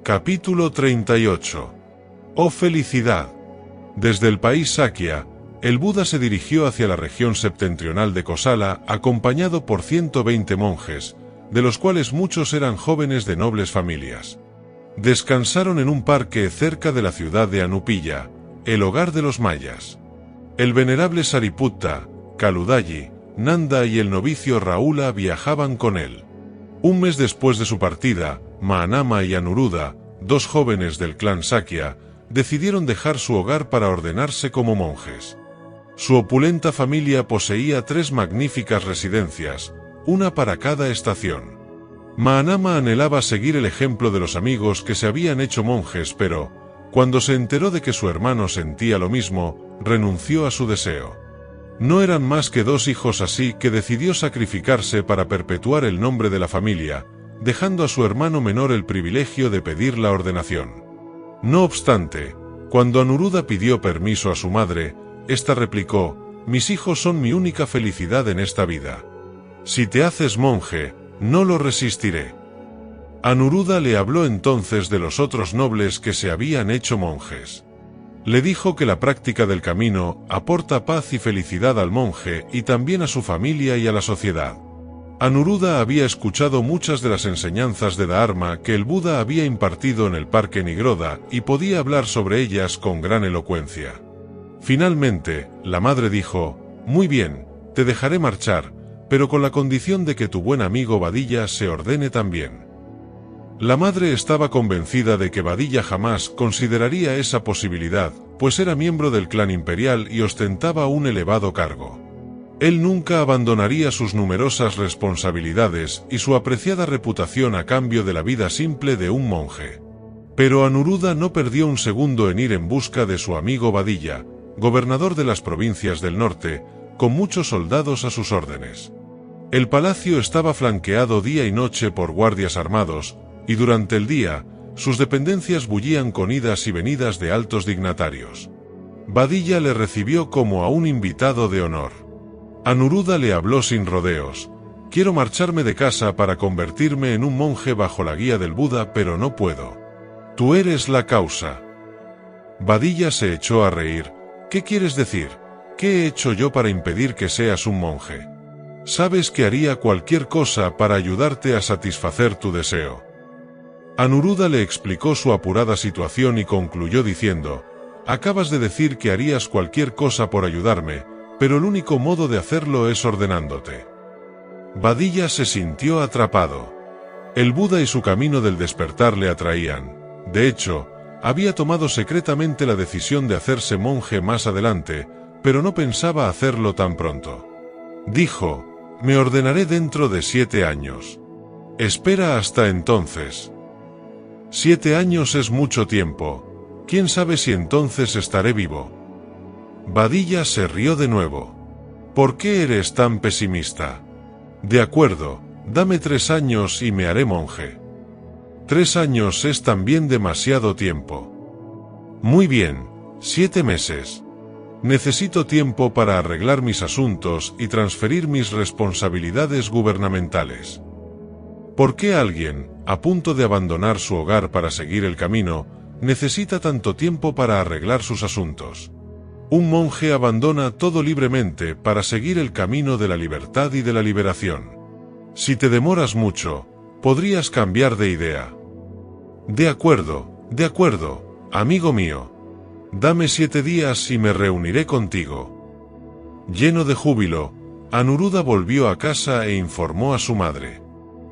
Speaker 1: Capítulo 38. ¡Oh felicidad! Desde el país Sakya, el Buda se dirigió hacia la región septentrional de Kosala, acompañado por 120 monjes, de los cuales muchos eran jóvenes de nobles familias. Descansaron en un parque cerca de la ciudad de Anupiya, el hogar de los mayas. El venerable Sariputta, Kaludayi, Nanda y el novicio Raula viajaban con él. Un mes después de su partida, Mahanama y Anuruddha, 2 jóvenes del clan Sakya, decidieron dejar su hogar para ordenarse como monjes. Su opulenta familia poseía 3 magníficas residencias, una para cada estación. Mahanama anhelaba seguir el ejemplo de los amigos que se habían hecho monjes, pero, cuando se enteró de que su hermano sentía lo mismo, renunció a su deseo. No eran más que 2 hijos, así que decidió sacrificarse para perpetuar el nombre de la familia, dejando a su hermano menor el privilegio de pedir la ordenación. No obstante, cuando Anuruddha pidió permiso a su madre, ésta replicó: mis hijos son mi única felicidad en esta vida. Si te haces monje, no lo resistiré. Anuruddha le habló entonces de los otros nobles que se habían hecho monjes. Le dijo que la práctica del camino aporta paz y felicidad al monje y también a su familia y a la sociedad. Anuruddha había escuchado muchas de las enseñanzas de Dharma que el Buda había impartido en el parque Nigroda y podía hablar sobre ellas con gran elocuencia. Finalmente, la madre dijo: muy bien, te dejaré marchar, pero con la condición de que tu buen amigo Badilla se ordene también. La madre estaba convencida de que Badilla jamás consideraría esa posibilidad, pues era miembro del clan imperial y ostentaba un elevado cargo. Él nunca abandonaría sus numerosas responsabilidades y su apreciada reputación a cambio de la vida simple de un monje. Pero Anuruddha no perdió un segundo en ir en busca de su amigo Badilla, gobernador de las provincias del norte, con muchos soldados a sus órdenes. El palacio estaba flanqueado día y noche por guardias armados, y durante el día, sus dependencias bullían con idas y venidas de altos dignatarios. Badilla le recibió como a un invitado de honor. Anuruddha le habló sin rodeos: quiero marcharme de casa para convertirme en un monje bajo la guía del Buda, pero no puedo. Tú eres la causa. Badilla se echó a reír. ¿Qué quieres decir? ¿Qué he hecho yo para impedir que seas un monje? Sabes que haría cualquier cosa para ayudarte a satisfacer tu deseo. Anuruddha le explicó su apurada situación y concluyó diciendo: acabas de decir que harías cualquier cosa por ayudarme, pero el único modo de hacerlo es ordenándote. Badilla se sintió atrapado. El Buda y su camino del despertar le atraían. De hecho, había tomado secretamente la decisión de hacerse monje más adelante, pero no pensaba hacerlo tan pronto. Dijo: me ordenaré dentro de 7 años. Espera hasta entonces. 7 años es mucho tiempo. ¿Quién sabe si entonces estaré vivo? Badilla se rió de nuevo. ¿Por qué eres tan pesimista? De acuerdo, dame 3 años y me haré monje. 3 años es también demasiado tiempo. Muy bien, 7 meses. Necesito tiempo para arreglar mis asuntos y transferir mis responsabilidades gubernamentales. ¿Por qué alguien, a punto de abandonar su hogar para seguir el camino, necesita tanto tiempo para arreglar sus asuntos? Un monje abandona todo libremente para seguir el camino de la libertad y de la liberación. Si te demoras mucho, podrías cambiar de idea. De acuerdo, amigo mío. Dame 7 días y me reuniré contigo. Lleno de júbilo, Anuruddha volvió a casa e informó a su madre.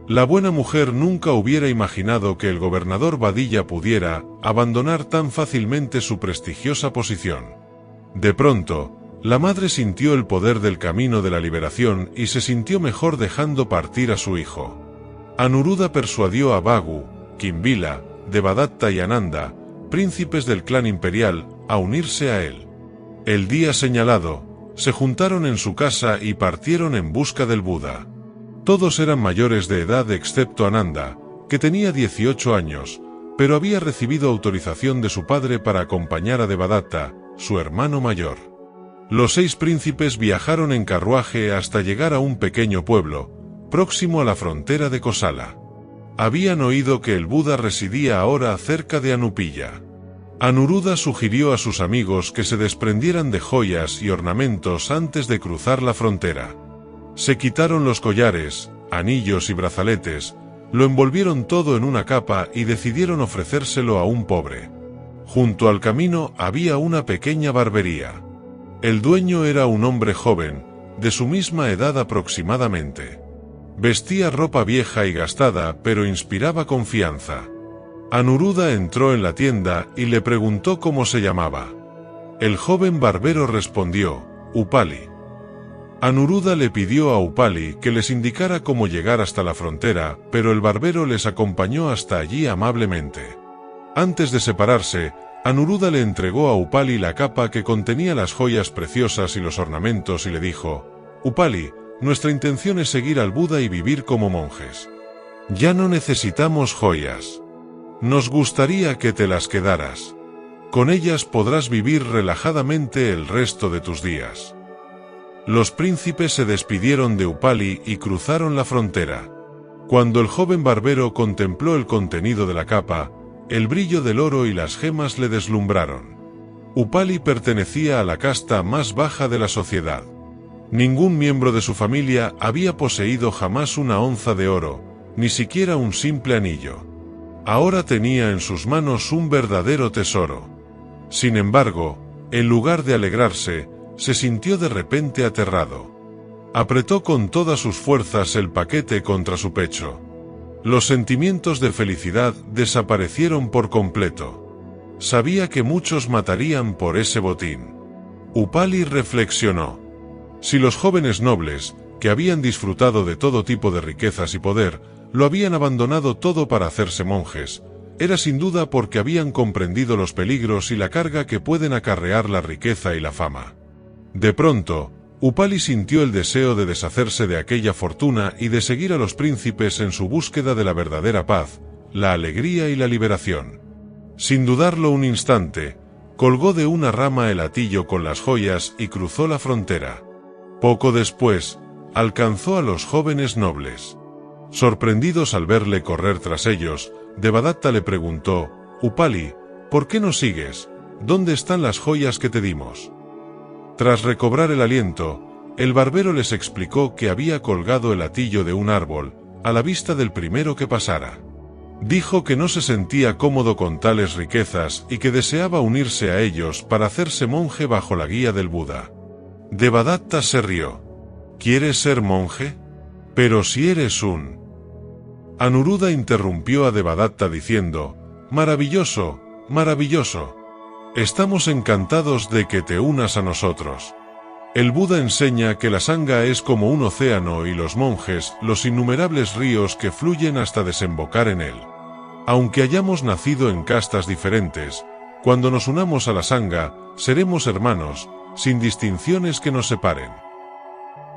Speaker 1: La buena mujer nunca hubiera imaginado que el gobernador Badilla pudiera abandonar tan fácilmente su prestigiosa posición. De pronto, la madre sintió el poder del camino de la liberación y se sintió mejor dejando partir a su hijo. Anuruddha persuadió a Bhagu, Kimbila, Devadatta y Ananda, príncipes del clan imperial, a unirse a él. El día señalado, se juntaron en su casa y partieron en busca del Buda. Todos eran mayores de edad excepto Ananda, que tenía 18 años, pero había recibido autorización de su padre para acompañar a Devadatta, su hermano mayor. Los 6 príncipes viajaron en carruaje hasta llegar a un pequeño pueblo, próximo a la frontera de Kosala. Habían oído que el Buda residía ahora cerca de Anupilla. Anuruddha sugirió a sus amigos que se desprendieran de joyas y ornamentos antes de cruzar la frontera. Se quitaron los collares, anillos y brazaletes, lo envolvieron todo en una capa y decidieron ofrecérselo a un pobre. Junto al camino había una pequeña barbería. El dueño era un hombre joven, de su misma edad aproximadamente. Vestía ropa vieja y gastada, pero inspiraba confianza. Anuruddha entró en la tienda y le preguntó cómo se llamaba. El joven barbero respondió, Upali. Anuruddha le pidió a Upali que les indicara cómo llegar hasta la frontera, pero el barbero les acompañó hasta allí amablemente. Antes de separarse, Anuruddha le entregó a Upali la capa que contenía las joyas preciosas y los ornamentos y le dijo, Upali, nuestra intención es seguir al Buda y vivir como monjes. Ya no necesitamos joyas. Nos gustaría que te las quedaras. Con ellas podrás vivir relajadamente el resto de tus días. Los príncipes se despidieron de Upali y cruzaron la frontera. Cuando el joven barbero contempló el contenido de la capa, el brillo del oro y las gemas le deslumbraron. Upali pertenecía a la casta más baja de la sociedad. Ningún miembro de su familia había poseído jamás una onza de oro, ni siquiera un simple anillo. Ahora tenía en sus manos un verdadero tesoro. Sin embargo, en lugar de alegrarse, se sintió de repente aterrado. Apretó con todas sus fuerzas el paquete contra su pecho. Los sentimientos de felicidad desaparecieron por completo. Sabía que muchos matarían por ese botín. Upali reflexionó. Si los jóvenes nobles, que habían disfrutado de todo tipo de riquezas y poder, lo habían abandonado todo para hacerse monjes, era sin duda porque habían comprendido los peligros y la carga que pueden acarrear la riqueza y la fama. De pronto, Upali sintió el deseo de deshacerse de aquella fortuna y de seguir a los príncipes en su búsqueda de la verdadera paz, la alegría y la liberación. Sin dudarlo un instante, colgó de una rama el hatillo con las joyas y cruzó la frontera. Poco después, alcanzó a los jóvenes nobles. Sorprendidos al verle correr tras ellos, Devadatta le preguntó, Upali, ¿por qué nos sigues? ¿Dónde están las joyas que te dimos? Tras recobrar el aliento, el barbero les explicó que había colgado el hatillo de un árbol, a la vista del primero que pasara. Dijo que no se sentía cómodo con tales riquezas y que deseaba unirse a ellos para hacerse monje bajo la guía del Buda. Devadatta se rió. ¿Quieres ser monje? Pero si eres un... Anuruddha interrumpió a Devadatta diciendo, maravilloso, maravilloso. Estamos encantados de que te unas a nosotros. El Buda enseña que la sangha es como un océano y los monjes, los innumerables ríos que fluyen hasta desembocar en él. Aunque hayamos nacido en castas diferentes, cuando nos unamos a la Sangha, seremos hermanos, sin distinciones que nos separen.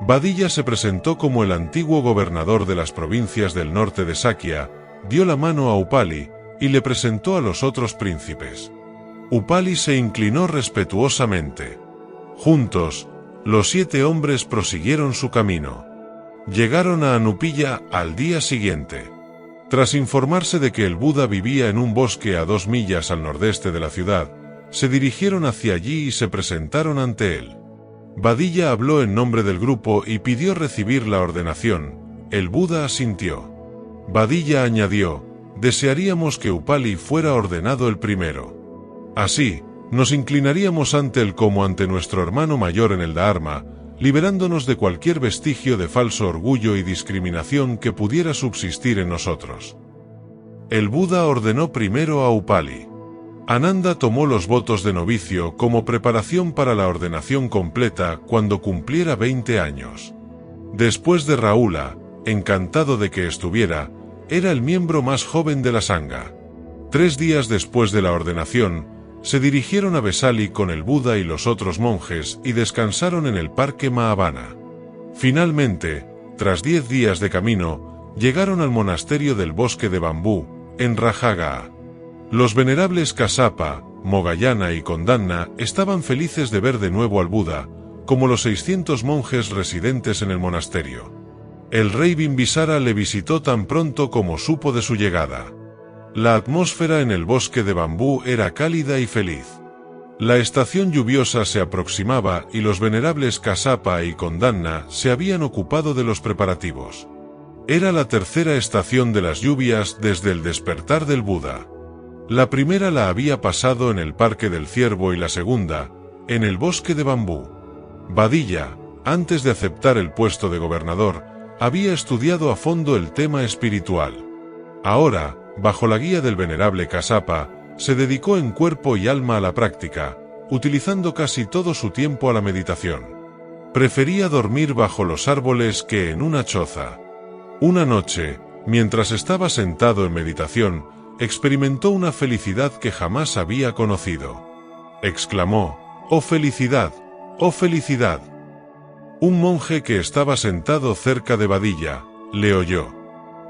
Speaker 1: Vadilla se presentó como el antiguo gobernador de las provincias del norte de Sakya, dio la mano a Upali y le presentó a los otros príncipes. Upali se inclinó respetuosamente. Juntos, los 7 hombres prosiguieron su camino. Llegaron a Anupilla al día siguiente. Tras informarse de que el Buda vivía en un bosque a 2 millas al nordeste de la ciudad, se dirigieron hacia allí y se presentaron ante él. Vadilla habló en nombre del grupo y pidió recibir la ordenación. El Buda asintió. Vadilla añadió: desearíamos que Upali fuera ordenado el primero. Así, nos inclinaríamos ante él como ante nuestro hermano mayor en el Dharma, liberándonos de cualquier vestigio de falso orgullo y discriminación que pudiera subsistir en nosotros. El Buda ordenó primero a Upali. Ananda tomó los votos de novicio como preparación para la ordenación completa cuando cumpliera 20 años. Después de Rahula, encantado de que estuviera, era el miembro más joven de la Sangha. 3 días después de la ordenación, se dirigieron a Vesali con el Buda y los otros monjes y descansaron en el parque Mahavana. Finalmente, tras 10 días de camino, llegaron al monasterio del bosque de bambú, en Rajagaa. Los venerables Kasapa, Moggallana y Kondanna estaban felices de ver de nuevo al Buda, como los 600 monjes residentes en el monasterio. El rey Bimbisara le visitó tan pronto como supo de su llegada. La atmósfera en el bosque de bambú era cálida y feliz. La estación lluviosa se aproximaba y los venerables Kasapa y Kondanna se habían ocupado de los preparativos. Era la tercera estación de las lluvias desde el despertar del Buda. La primera la había pasado en el Parque del Ciervo y la segunda, en el bosque de bambú. Vadilla, antes de aceptar el puesto de gobernador, había estudiado a fondo el tema espiritual. Ahora, bajo la guía del venerable Kasapa, se dedicó en cuerpo y alma a la práctica, utilizando casi todo su tiempo a la meditación. Prefería dormir bajo los árboles que en una choza. Una noche, mientras estaba sentado en meditación, experimentó una felicidad que jamás había conocido. Exclamó: ¡oh felicidad! ¡Oh felicidad! Un monje que estaba sentado cerca de Vadilla, le oyó.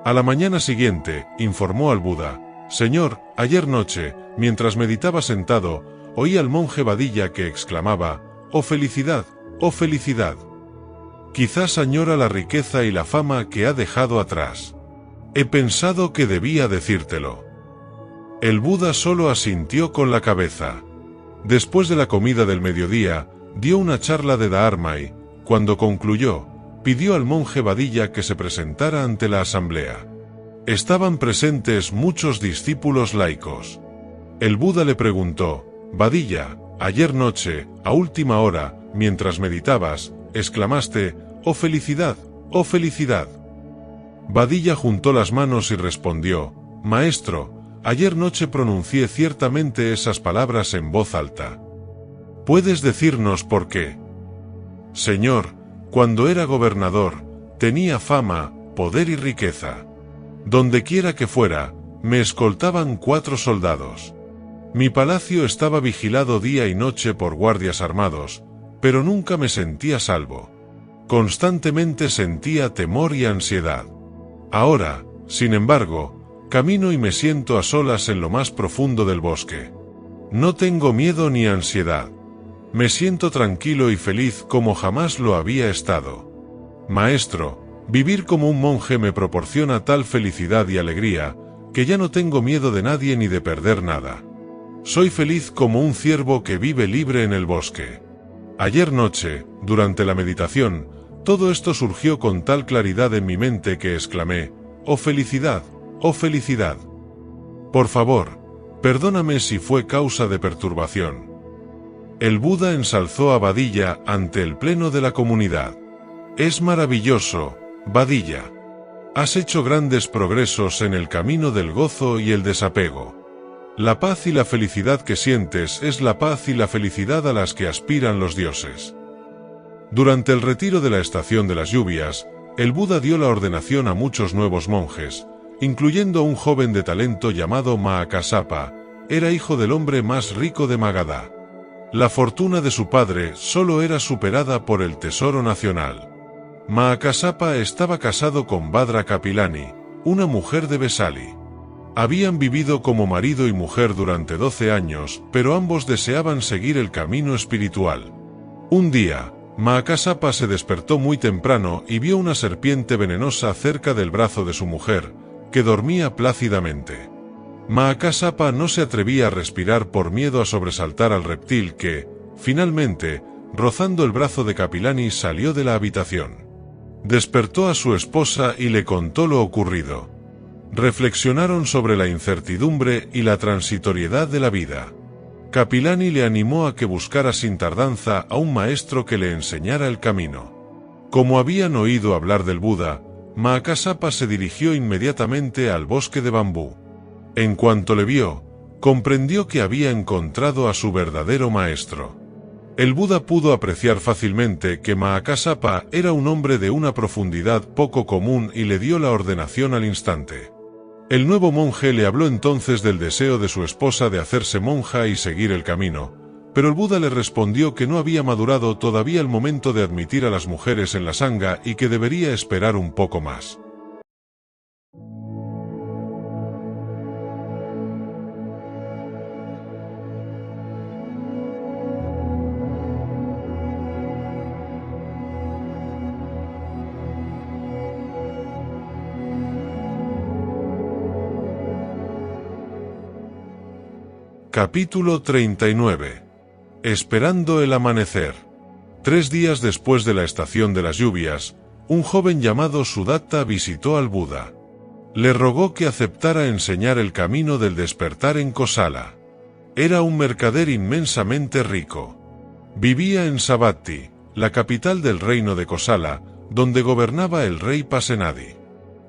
Speaker 1: A la mañana siguiente, informó al Buda: Señor, ayer noche, mientras meditaba sentado, oí al monje Vadilla que exclamaba: ¡oh felicidad! ¡Oh felicidad! Quizás añora la riqueza y la fama que ha dejado atrás. He pensado que debía decírtelo. El Buda solo asintió con la cabeza. Después de la comida del mediodía, dio una charla de Dharma y, cuando concluyó, pidió al monje Vadilla que se presentara ante la asamblea. Estaban presentes muchos discípulos laicos. El Buda le preguntó: Vadilla, ayer noche, a última hora, mientras meditabas, exclamaste: ¡oh felicidad! ¡Oh felicidad! Vadilla juntó las manos y respondió: Maestro, ayer noche pronuncié ciertamente esas palabras en voz alta. ¿Puedes decirnos por qué? Señor, cuando era gobernador, tenía fama, poder y riqueza. Donde quiera que fuera, me escoltaban 4 soldados. Mi palacio estaba vigilado día y noche por guardias armados, pero nunca me sentía salvo. Constantemente sentía temor y ansiedad. Ahora, sin embargo, camino y me siento a solas en lo más profundo del bosque. No tengo miedo ni ansiedad. Me siento tranquilo y feliz como jamás lo había estado. Maestro, vivir como un monje me proporciona tal felicidad y alegría, que ya no tengo miedo de nadie ni de perder nada. Soy feliz como un ciervo que vive libre en el bosque. Ayer noche, durante la meditación, todo esto surgió con tal claridad en mi mente que exclamé: ¡oh felicidad! ¡Oh felicidad! Por favor, perdóname si fue causa de perturbación. El Buda ensalzó a Vadilla ante el pleno de la comunidad. Es maravilloso, Vadilla. Has hecho grandes progresos en el camino del gozo y el desapego. La paz y la felicidad que sientes es la paz y la felicidad a las que aspiran los dioses. Durante el retiro de la estación de las lluvias, el Buda dio la ordenación a muchos nuevos monjes, incluyendo un joven de talento llamado Mahakasapa. Era hijo del hombre más rico de Magadha. La fortuna de su padre solo era superada por el tesoro nacional. Mahakasapa estaba casado con Bhadra Kapilani, una mujer de Vesali. Habían vivido como marido y mujer durante 12 años, pero ambos deseaban seguir el camino espiritual. Un día, Mahakasapa se despertó muy temprano y vio una serpiente venenosa cerca del brazo de su mujer, que dormía plácidamente. Mahakasapa no se atrevía a respirar por miedo a sobresaltar al reptil que, finalmente, rozando el brazo de Kapilani, salió de la habitación. Despertó a su esposa y le contó lo ocurrido. Reflexionaron sobre la incertidumbre y la transitoriedad de la vida. Kapilani le animó a que buscara sin tardanza a un maestro que le enseñara el camino. Como habían oído hablar del Buda, Mahakasapa se dirigió inmediatamente al bosque de bambú. En cuanto le vio, comprendió que había encontrado a su verdadero maestro. El Buda pudo apreciar fácilmente que Mahakasapa era un hombre de una profundidad poco común y le dio la ordenación al instante. El nuevo monje le habló entonces del deseo de su esposa de hacerse monja y seguir el camino, pero el Buda le respondió que no había madurado todavía el momento de admitir a las mujeres en la sangha y que debería esperar un poco más. Capítulo 39. Esperando el amanecer. 3 días después de la estación de las lluvias, un joven llamado Sudatta visitó al Buda. Le rogó que aceptara enseñar el camino del despertar en Kosala. Era un mercader inmensamente rico. Vivía en Savatthi, la capital del reino de Kosala, donde gobernaba el rey Pasenadi.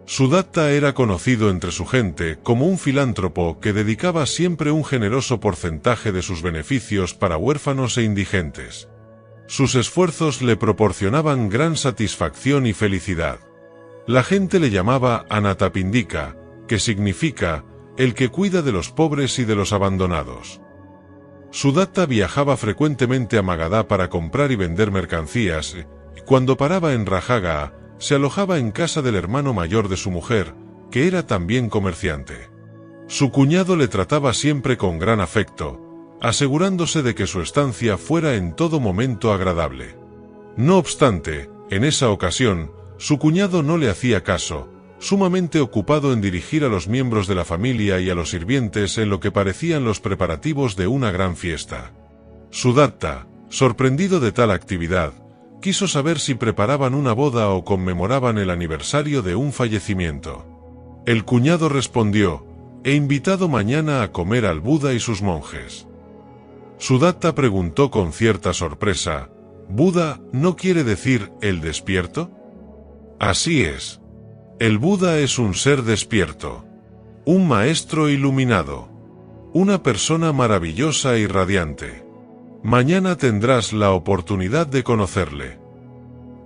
Speaker 1: Sudatta era conocido entre su gente como un filántropo que dedicaba siempre un generoso porcentaje de sus beneficios para huérfanos e indigentes. Sus esfuerzos le proporcionaban gran satisfacción y felicidad. La gente le llamaba Anathapindika, que significa el que cuida de los pobres y de los abandonados. Sudatta viajaba frecuentemente a Magadha para comprar y vender mercancías, y cuando paraba en Rajagaa, se alojaba en casa del hermano mayor de su mujer, que era también comerciante. Su cuñado le trataba siempre con gran afecto, asegurándose de que su estancia fuera en todo momento agradable. No obstante, en esa ocasión, su cuñado no le hacía caso, sumamente ocupado en dirigir a los miembros de la familia y a los sirvientes en lo que parecían los preparativos de una gran fiesta. Sudatta, sorprendido de tal actividad, quiso saber si preparaban una boda o conmemoraban el aniversario de un fallecimiento. El cuñado respondió: «He invitado mañana a comer al Buda y sus monjes». Sudatta preguntó con cierta sorpresa: «¿Buda no quiere decir el despierto?». «Así es. El Buda es un ser despierto, un maestro iluminado, una persona maravillosa y radiante. Mañana tendrás la oportunidad de conocerle».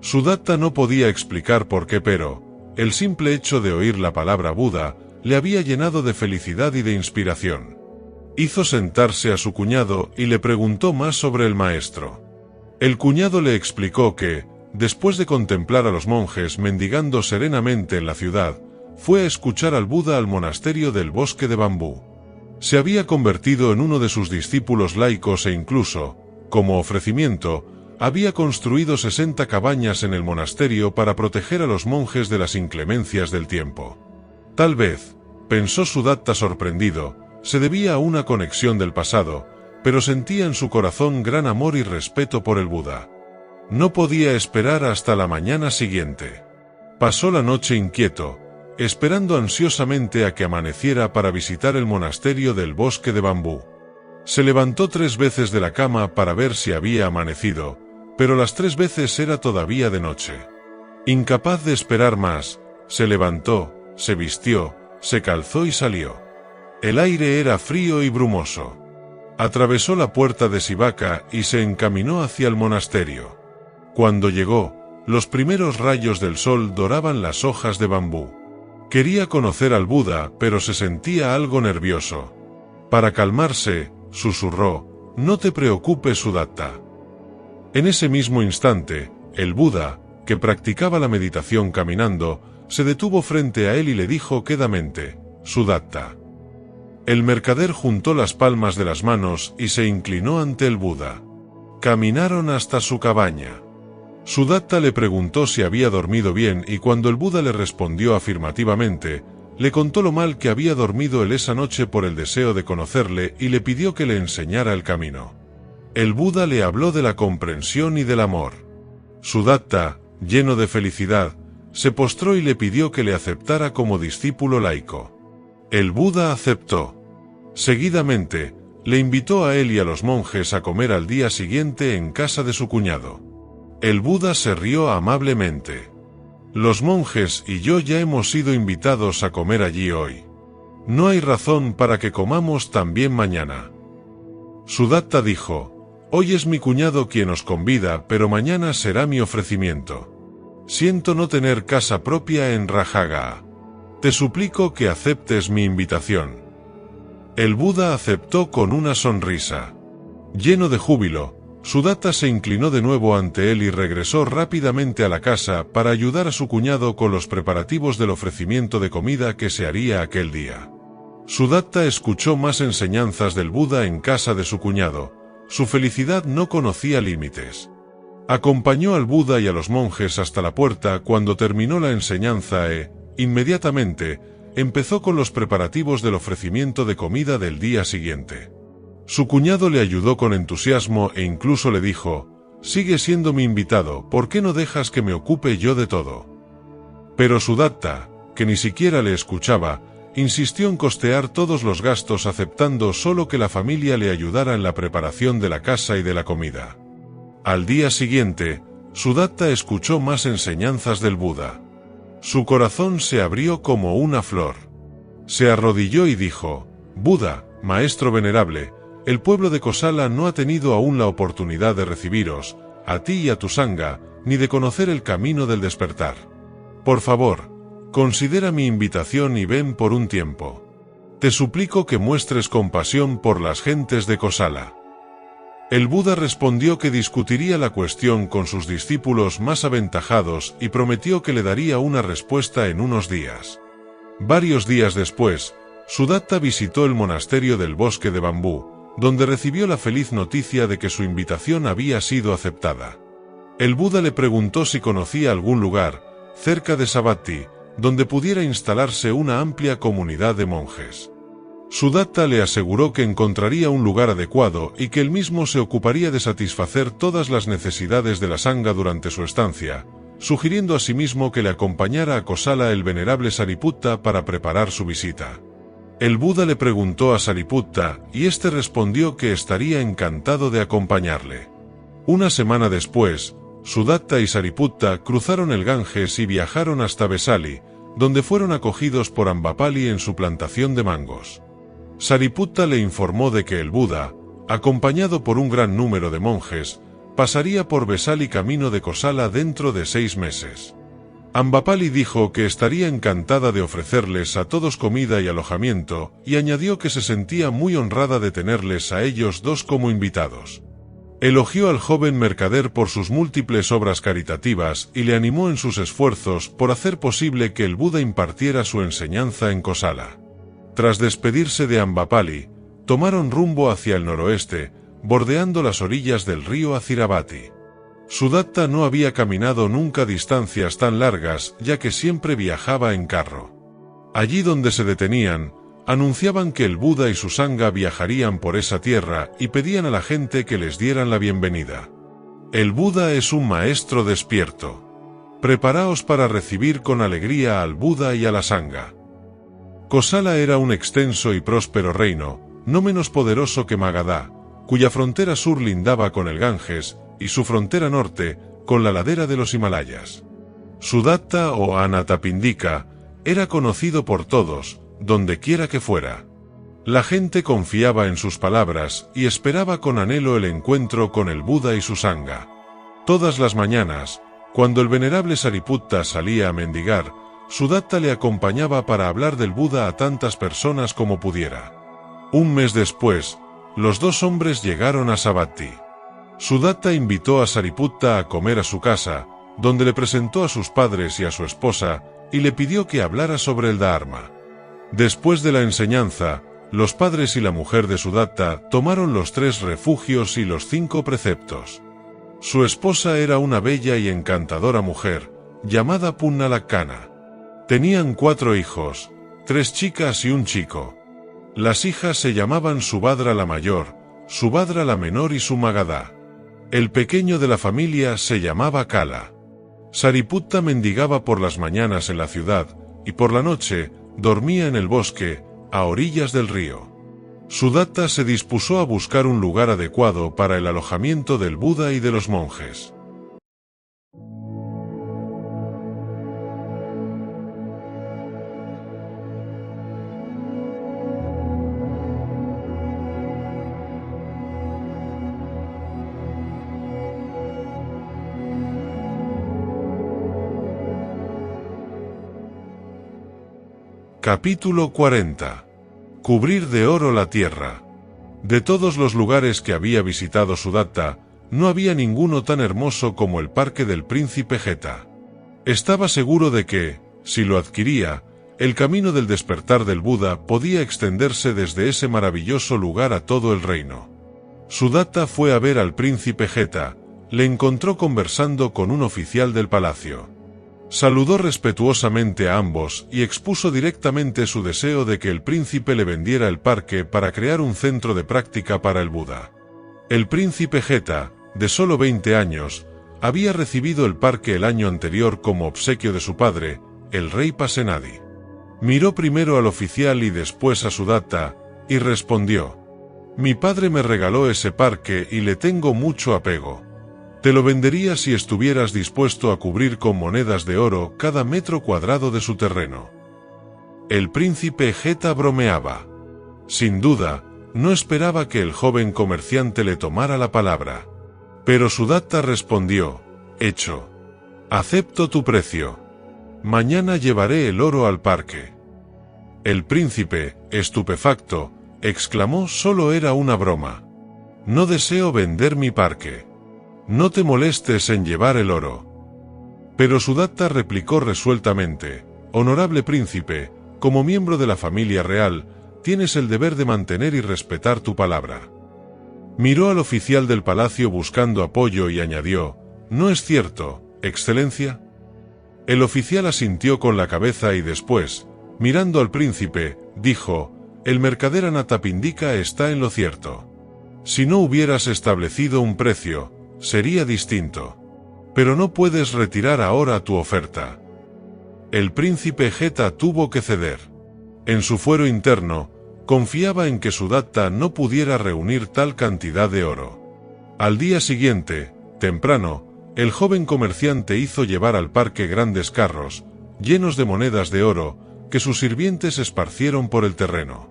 Speaker 1: Sudatta no podía explicar por qué, pero el simple hecho de oír la palabra Buda le había llenado de felicidad y de inspiración. Hizo sentarse a su cuñado y le preguntó más sobre el maestro. El cuñado le explicó que, después de contemplar a los monjes mendigando serenamente en la ciudad, fue a escuchar al Buda al monasterio del bosque de bambú. Se había convertido en uno de sus discípulos laicos e incluso, como ofrecimiento, había construido 60 cabañas en el monasterio para proteger a los monjes de las inclemencias del tiempo. Tal vez, pensó Sudatta sorprendido, se debía a una conexión del pasado, pero sentía en su corazón gran amor y respeto por el Buda. No podía esperar hasta la mañana siguiente. Pasó la noche inquieto, esperando ansiosamente a que amaneciera para visitar el monasterio del bosque de bambú. Se levantó 3 veces de la cama para ver si había amanecido, pero las 3 veces era todavía de noche. Incapaz de esperar más, se levantó, se vistió, se calzó y salió. El aire era frío y brumoso. Atravesó la puerta de Sivaka y se encaminó hacia el monasterio. Cuando llegó, los primeros rayos del sol doraban las hojas de bambú. Quería conocer al Buda, pero se sentía algo nervioso. Para calmarse, susurró: «No te preocupes, Sudatta». En ese mismo instante, el Buda, que practicaba la meditación caminando, se detuvo frente a él y le dijo quedamente: «Sudatta». El mercader juntó las palmas de las manos y se inclinó ante el Buda. Caminaron hasta su cabaña. Sudatta le preguntó si había dormido bien y cuando el Buda le respondió afirmativamente, le contó lo mal que había dormido él esa noche por el deseo de conocerle y le pidió que le enseñara el camino. El Buda le habló de la comprensión y del amor. Sudatta, lleno de felicidad, se postró y le pidió que le aceptara como discípulo laico. El Buda aceptó. Seguidamente, le invitó a él y a los monjes a comer al día siguiente en casa de su cuñado. El Buda se rió amablemente. «Los monjes y yo ya hemos sido invitados a comer allí hoy. No hay razón para que comamos también mañana». Sudatta dijo: «Hoy es mi cuñado quien os convida, pero mañana será mi ofrecimiento. Siento no tener casa propia en Rajaga. Te suplico que aceptes mi invitación». El Buda aceptó con una sonrisa. Lleno de júbilo, Sudatta se inclinó de nuevo ante él y regresó rápidamente a la casa para ayudar a su cuñado con los preparativos del ofrecimiento de comida que se haría aquel día. Sudatta escuchó más enseñanzas del Buda en casa de su cuñado. Su felicidad no conocía límites. Acompañó al Buda y a los monjes hasta la puerta cuando terminó la enseñanza inmediatamente, empezó con los preparativos del ofrecimiento de comida del día siguiente. Su cuñado le ayudó con entusiasmo e incluso le dijo: «Sigue siendo mi invitado, ¿por qué no dejas que me ocupe yo de todo?». Pero Sudatta, que ni siquiera le escuchaba, insistió en costear todos los gastos aceptando solo que la familia le ayudara en la preparación de la casa y de la comida. Al día siguiente, Sudatta escuchó más enseñanzas del Buda. Su corazón se abrió como una flor. Se arrodilló y dijo: «Buda, maestro venerable, el pueblo de Kosala no ha tenido aún la oportunidad de recibiros, a ti y a tu sangha, ni de conocer el camino del despertar. Por favor, considera mi invitación y ven por un tiempo. Te suplico que muestres compasión por las gentes de Kosala». El Buda respondió que discutiría la cuestión con sus discípulos más aventajados y prometió que le daría una respuesta en unos días. Varios días después, Sudatta visitó el monasterio del bosque de bambú, donde recibió la feliz noticia de que su invitación había sido aceptada. El Buda le preguntó si conocía algún lugar, cerca de Savatthi, donde pudiera instalarse una amplia comunidad de monjes. Sudatta le aseguró que encontraría un lugar adecuado y que él mismo se ocuparía de satisfacer todas las necesidades de la sangha durante su estancia, sugiriendo asimismo que le acompañara a Kosala el venerable Sariputta para preparar su visita. El Buda le preguntó a Sariputta y éste respondió que estaría encantado de acompañarle. Una semana después, Sudatta y Sariputta cruzaron el Ganges y viajaron hasta Vesali, donde fueron acogidos por Ambapali en su plantación de mangos. Sariputta le informó de que el Buda, acompañado por un gran número de monjes, pasaría por Vesali camino de Kosala dentro de 6 meses. Ambapali dijo que estaría encantada de ofrecerles a todos comida y alojamiento, y añadió que se sentía muy honrada de tenerles a ellos dos como invitados. Elogió al joven mercader por sus múltiples obras caritativas y le animó en sus esfuerzos por hacer posible que el Buda impartiera su enseñanza en Kosala. Tras despedirse de Ambapali, tomaron rumbo hacia el noroeste, bordeando las orillas del río Aziravati. Sudatta no había caminado nunca distancias tan largas, ya que siempre viajaba en carro. Allí donde se detenían, anunciaban que el Buda y su sangha viajarían por esa tierra y pedían a la gente que les dieran la bienvenida. El Buda es un maestro despierto. Preparaos para recibir con alegría al Buda y a la sangha. Kosala era un extenso y próspero reino, no menos poderoso que Magadha, cuya frontera sur lindaba con el Ganges, y su frontera norte, con la ladera de los Himalayas. Sudatta o Anathapindika era conocido por todos, donde quiera que fuera. La gente confiaba en sus palabras y esperaba con anhelo el encuentro con el Buda y su sangha. Todas las mañanas, cuando el venerable Sariputta salía a mendigar, Sudatta le acompañaba para hablar del Buda a tantas personas como pudiera. Un mes después, los dos hombres llegaron a Savatthi. Sudatta invitó a Sariputta a comer a su casa, donde le presentó a sus padres y a su esposa, y le pidió que hablara sobre el Dharma. Después de la enseñanza, los padres y la mujer de Sudatta tomaron los 3 refugios y los 5 preceptos. Su esposa era una bella y encantadora mujer, llamada Punnalakkana. Tenían 4 hijos, 3 chicas y un chico. Las hijas se llamaban Subhadra la mayor, Subhadra la menor y Sumagada. El pequeño de la familia se llamaba Kala. Sariputta mendigaba por las mañanas en la ciudad, y por la noche, dormía en el bosque, a orillas del río. Sudatta se dispuso a buscar un lugar adecuado para el alojamiento del Buda y de los monjes. Capítulo 40. Cubrir de oro la tierra. De todos los lugares que había visitado Sudatta, no había ninguno tan hermoso como el parque del príncipe Jeta. Estaba seguro de que, si lo adquiría, el camino del despertar del Buda podía extenderse desde ese maravilloso lugar a todo el reino. Sudatta fue a ver al príncipe Jeta, le encontró conversando con un oficial del palacio. Saludó respetuosamente a ambos y expuso directamente su deseo de que el príncipe le vendiera el parque para crear un centro de práctica para el Buda. El príncipe Jeta, de solo 20 años, había recibido el parque el año anterior como obsequio de su padre, el rey Pasenadi. Miró primero al oficial y después a Sudatta, y respondió: «Mi padre me regaló ese parque y le tengo mucho apego. Te lo vendería si estuvieras dispuesto a cubrir con monedas de oro cada metro cuadrado de su terreno». El príncipe Jeta bromeaba. Sin duda, no esperaba que el joven comerciante le tomara la palabra. Pero Sudatta respondió: «Hecho. Acepto tu precio. Mañana llevaré el oro al parque». El príncipe, estupefacto, exclamó: «Solo era una broma. No deseo vender mi parque. No te molestes en llevar el oro». Pero Sudatta replicó resueltamente: «Honorable príncipe, como miembro de la familia real, tienes el deber de mantener y respetar tu palabra». Miró al oficial del palacio buscando apoyo y añadió: «¿No es cierto, excelencia?». El oficial asintió con la cabeza y después, mirando al príncipe, dijo: «El mercader Anathapindika está en lo cierto. Si no hubieras establecido un precio, sería distinto. Pero no puedes retirar ahora tu oferta». El príncipe Jeta tuvo que ceder. En su fuero interno, confiaba en que Sudatta no pudiera reunir tal cantidad de oro. Al día siguiente, temprano, el joven comerciante hizo llevar al parque grandes carros, llenos de monedas de oro, que sus sirvientes esparcieron por el terreno.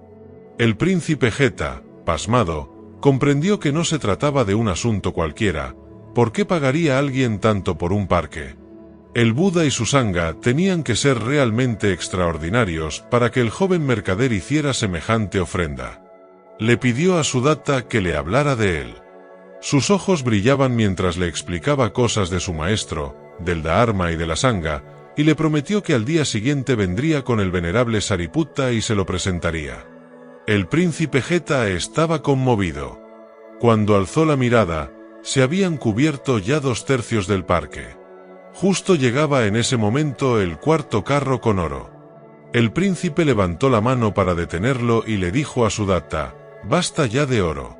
Speaker 1: El príncipe Jeta, pasmado, comprendió que no se trataba de un asunto cualquiera. ¿Por qué pagaría alguien tanto por un parque? El Buda y su sangha tenían que ser realmente extraordinarios para que el joven mercader hiciera semejante ofrenda. Le pidió a Sudatta que le hablara de él. Sus ojos brillaban mientras le explicaba cosas de su maestro, del Dharma y de la sangha, y le prometió que al día siguiente vendría con el venerable Sariputta y se lo presentaría. El príncipe Jeta estaba conmovido. Cuando alzó la mirada, se habían cubierto ya 2/3 del parque. Justo llegaba en ese momento el 4.º carro con oro. El príncipe levantó la mano para detenerlo y le dijo a Sudatta: «Basta ya de oro.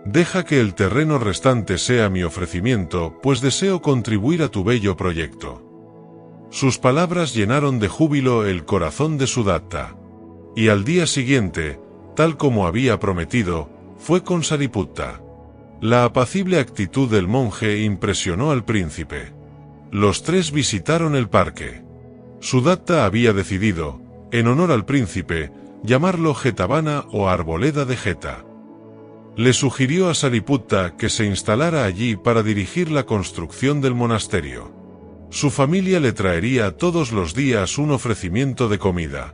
Speaker 1: Deja que el terreno restante sea mi ofrecimiento, pues deseo contribuir a tu bello proyecto». Sus palabras llenaron de júbilo el corazón de Sudatta. Y al día siguiente, tal como había prometido, fue con Sariputta. La apacible actitud del monje impresionó al príncipe. Los 3 visitaron el parque. Sudatta había decidido, en honor al príncipe, llamarlo Jetavana o Arboleda de Jeta. Le sugirió a Sariputta que se instalara allí para dirigir la construcción del monasterio. Su familia le traería todos los días un ofrecimiento de comida.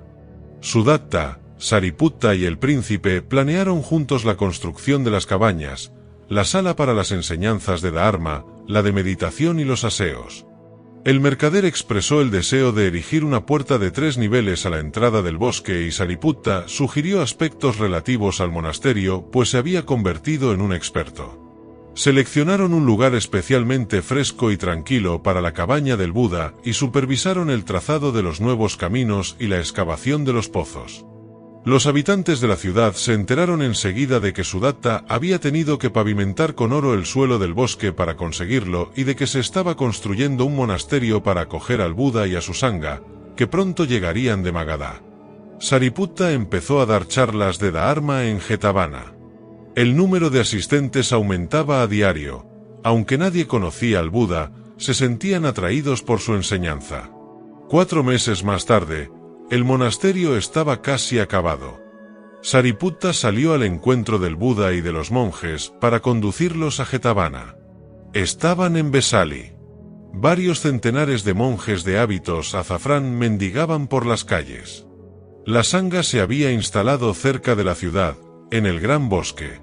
Speaker 1: Sudatta, Sariputta y el príncipe planearon juntos la construcción de las cabañas, la sala para las enseñanzas de Dharma, la de meditación y los aseos. El mercader expresó el deseo de erigir una puerta de 3 niveles a la entrada del bosque y Sariputta sugirió aspectos relativos al monasterio, pues se había convertido en un experto. Seleccionaron un lugar especialmente fresco y tranquilo para la cabaña del Buda y supervisaron el trazado de los nuevos caminos y la excavación de los pozos. Los habitantes de la ciudad se enteraron enseguida de que Sudatta había tenido que pavimentar con oro el suelo del bosque para conseguirlo y de que se estaba construyendo un monasterio para acoger al Buda y a su sangha, que pronto llegarían de Magadha. Sariputta empezó a dar charlas de Dharma en Jetavana. El número de asistentes aumentaba a diario. Aunque nadie conocía al Buda, se sentían atraídos por su enseñanza. 4 meses más tarde, el monasterio estaba casi acabado. Sariputta salió al encuentro del Buda y de los monjes para conducirlos a Jetavana. Estaban en Vesali. Varios centenares de monjes de hábitos azafrán mendigaban por las calles. La sangha se había instalado cerca de la ciudad, en el gran bosque.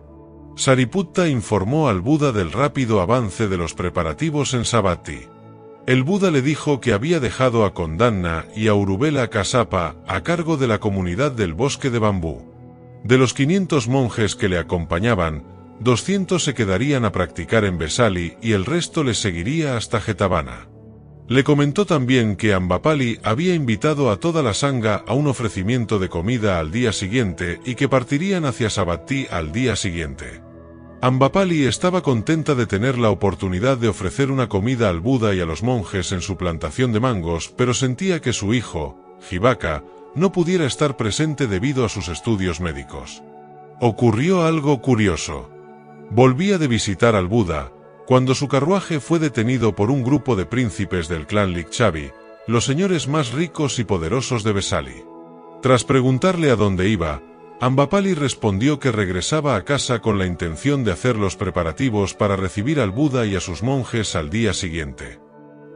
Speaker 1: Sariputta informó al Buda del rápido avance de los preparativos en Savatthi. El Buda le dijo que había dejado a Kondanna y a Uruvela Kasapa a cargo de la comunidad del bosque de bambú. De los 500 monjes que le acompañaban, 200 se quedarían a practicar en Vesali y el resto les seguiría hasta Jetavana. Le comentó también que Ambapali había invitado a toda la sangha a un ofrecimiento de comida al día siguiente y que partirían hacia Savatthi al día siguiente. Ambapali estaba contenta de tener la oportunidad de ofrecer una comida al Buda y a los monjes en su plantación de mangos, pero sentía que su hijo, Jivaka, no pudiera estar presente debido a sus estudios médicos. Ocurrió algo curioso. Volvía de visitar al Buda, cuando su carruaje fue detenido por un grupo de príncipes del clan Likchavi, los señores más ricos y poderosos de Vesali. Tras preguntarle a dónde iba, Ambapali respondió que regresaba a casa con la intención de hacer los preparativos para recibir al Buda y a sus monjes al día siguiente.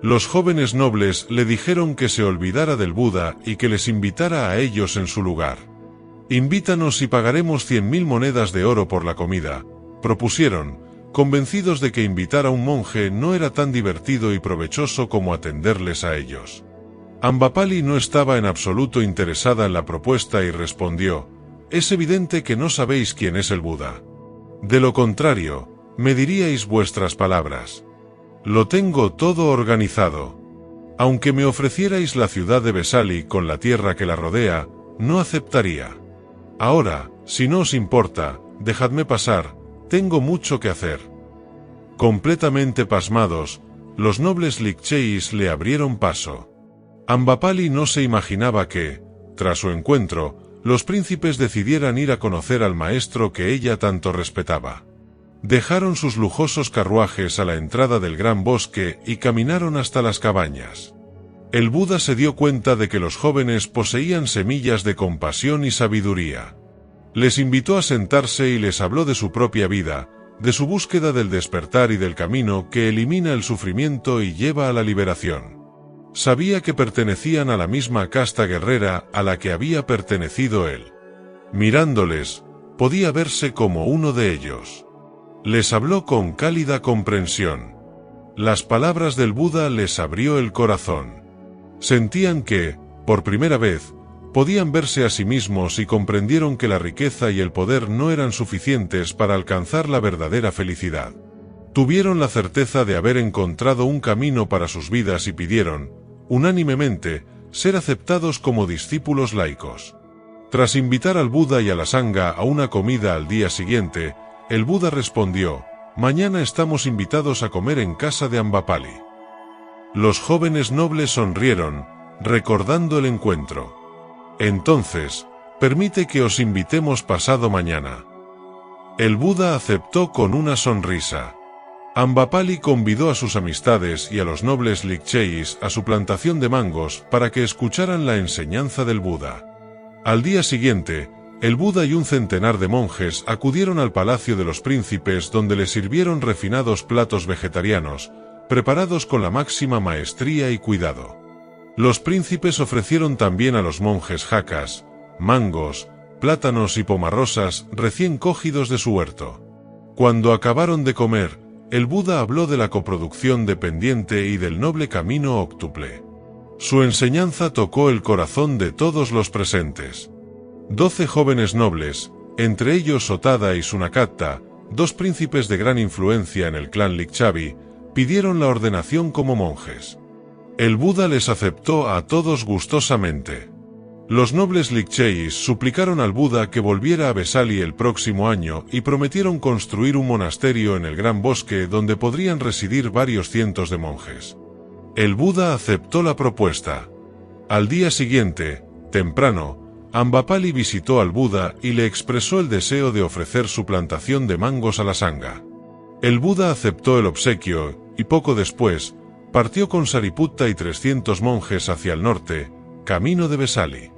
Speaker 1: Los jóvenes nobles le dijeron que se olvidara del Buda y que les invitara a ellos en su lugar. «Invítanos y pagaremos 100.000 monedas de oro por la comida», propusieron, convencidos de que invitar a un monje no era tan divertido y provechoso como atenderles a ellos. Ambapali no estaba en absoluto interesada en la propuesta y respondió: «Es evidente que no sabéis quién es el Buda. De lo contrario, me diríais vuestras palabras. Lo tengo todo organizado. Aunque me ofrecierais la ciudad de Vesali con la tierra que la rodea, no aceptaría. Ahora, si no os importa, dejadme pasar, tengo mucho que hacer». Completamente pasmados, los nobles Likcheis le abrieron paso. Ambapali no se imaginaba que, tras su encuentro, los príncipes decidieran ir a conocer al maestro que ella tanto respetaba. Dejaron sus lujosos carruajes a la entrada del gran bosque y caminaron hasta las cabañas. El Buda se dio cuenta de que los jóvenes poseían semillas de compasión y sabiduría. Les invitó a sentarse y les habló de su propia vida, de su búsqueda del despertar y del camino que elimina el sufrimiento y lleva a la liberación. Sabía que pertenecían a la misma casta guerrera a la que había pertenecido él. Mirándoles, podía verse como uno de ellos. Les habló con cálida comprensión. Las palabras del Buda les abrió el corazón. Sentían que, por primera vez, podían verse a sí mismos y comprendieron que la riqueza y el poder no eran suficientes para alcanzar la verdadera felicidad. Tuvieron la certeza de haber encontrado un camino para sus vidas y pidieron, unánimemente, ser aceptados como discípulos laicos. Tras invitar al Buda y a la sangha a una comida al día siguiente, el Buda respondió: «Mañana estamos invitados a comer en casa de Ambapali». Los jóvenes nobles sonrieron, recordando el encuentro. «Entonces, permite que os invitemos pasado mañana». El Buda aceptó con una sonrisa. Ambapali convidó a sus amistades y a los nobles Likcheis a su plantación de mangos para que escucharan la enseñanza del Buda. Al día siguiente, el Buda y un centenar de monjes acudieron al palacio de los príncipes donde les sirvieron refinados platos vegetarianos, preparados con la máxima maestría y cuidado. Los príncipes ofrecieron también a los monjes jacas, mangos, plátanos y pomarrosas recién cogidos de su huerto. Cuando acabaron de comer, el Buda habló de la coproducción dependiente y del noble camino óctuple. Su enseñanza tocó el corazón de todos los presentes. 12 jóvenes nobles, entre ellos Sotada y Sunakatta, 2 príncipes de gran influencia en el clan Likchavi, pidieron la ordenación como monjes. El Buda les aceptó a todos gustosamente. Los nobles Likcheis suplicaron al Buda que volviera a Vesali el próximo año y prometieron construir un monasterio en el gran bosque donde podrían residir varios cientos de monjes. El Buda aceptó la propuesta. Al día siguiente, temprano, Ambapali visitó al Buda y le expresó el deseo de ofrecer su plantación de mangos a la Sangha. El Buda aceptó el obsequio y poco después partió con Sariputta y 300 monjes hacia el norte, camino de Vesali.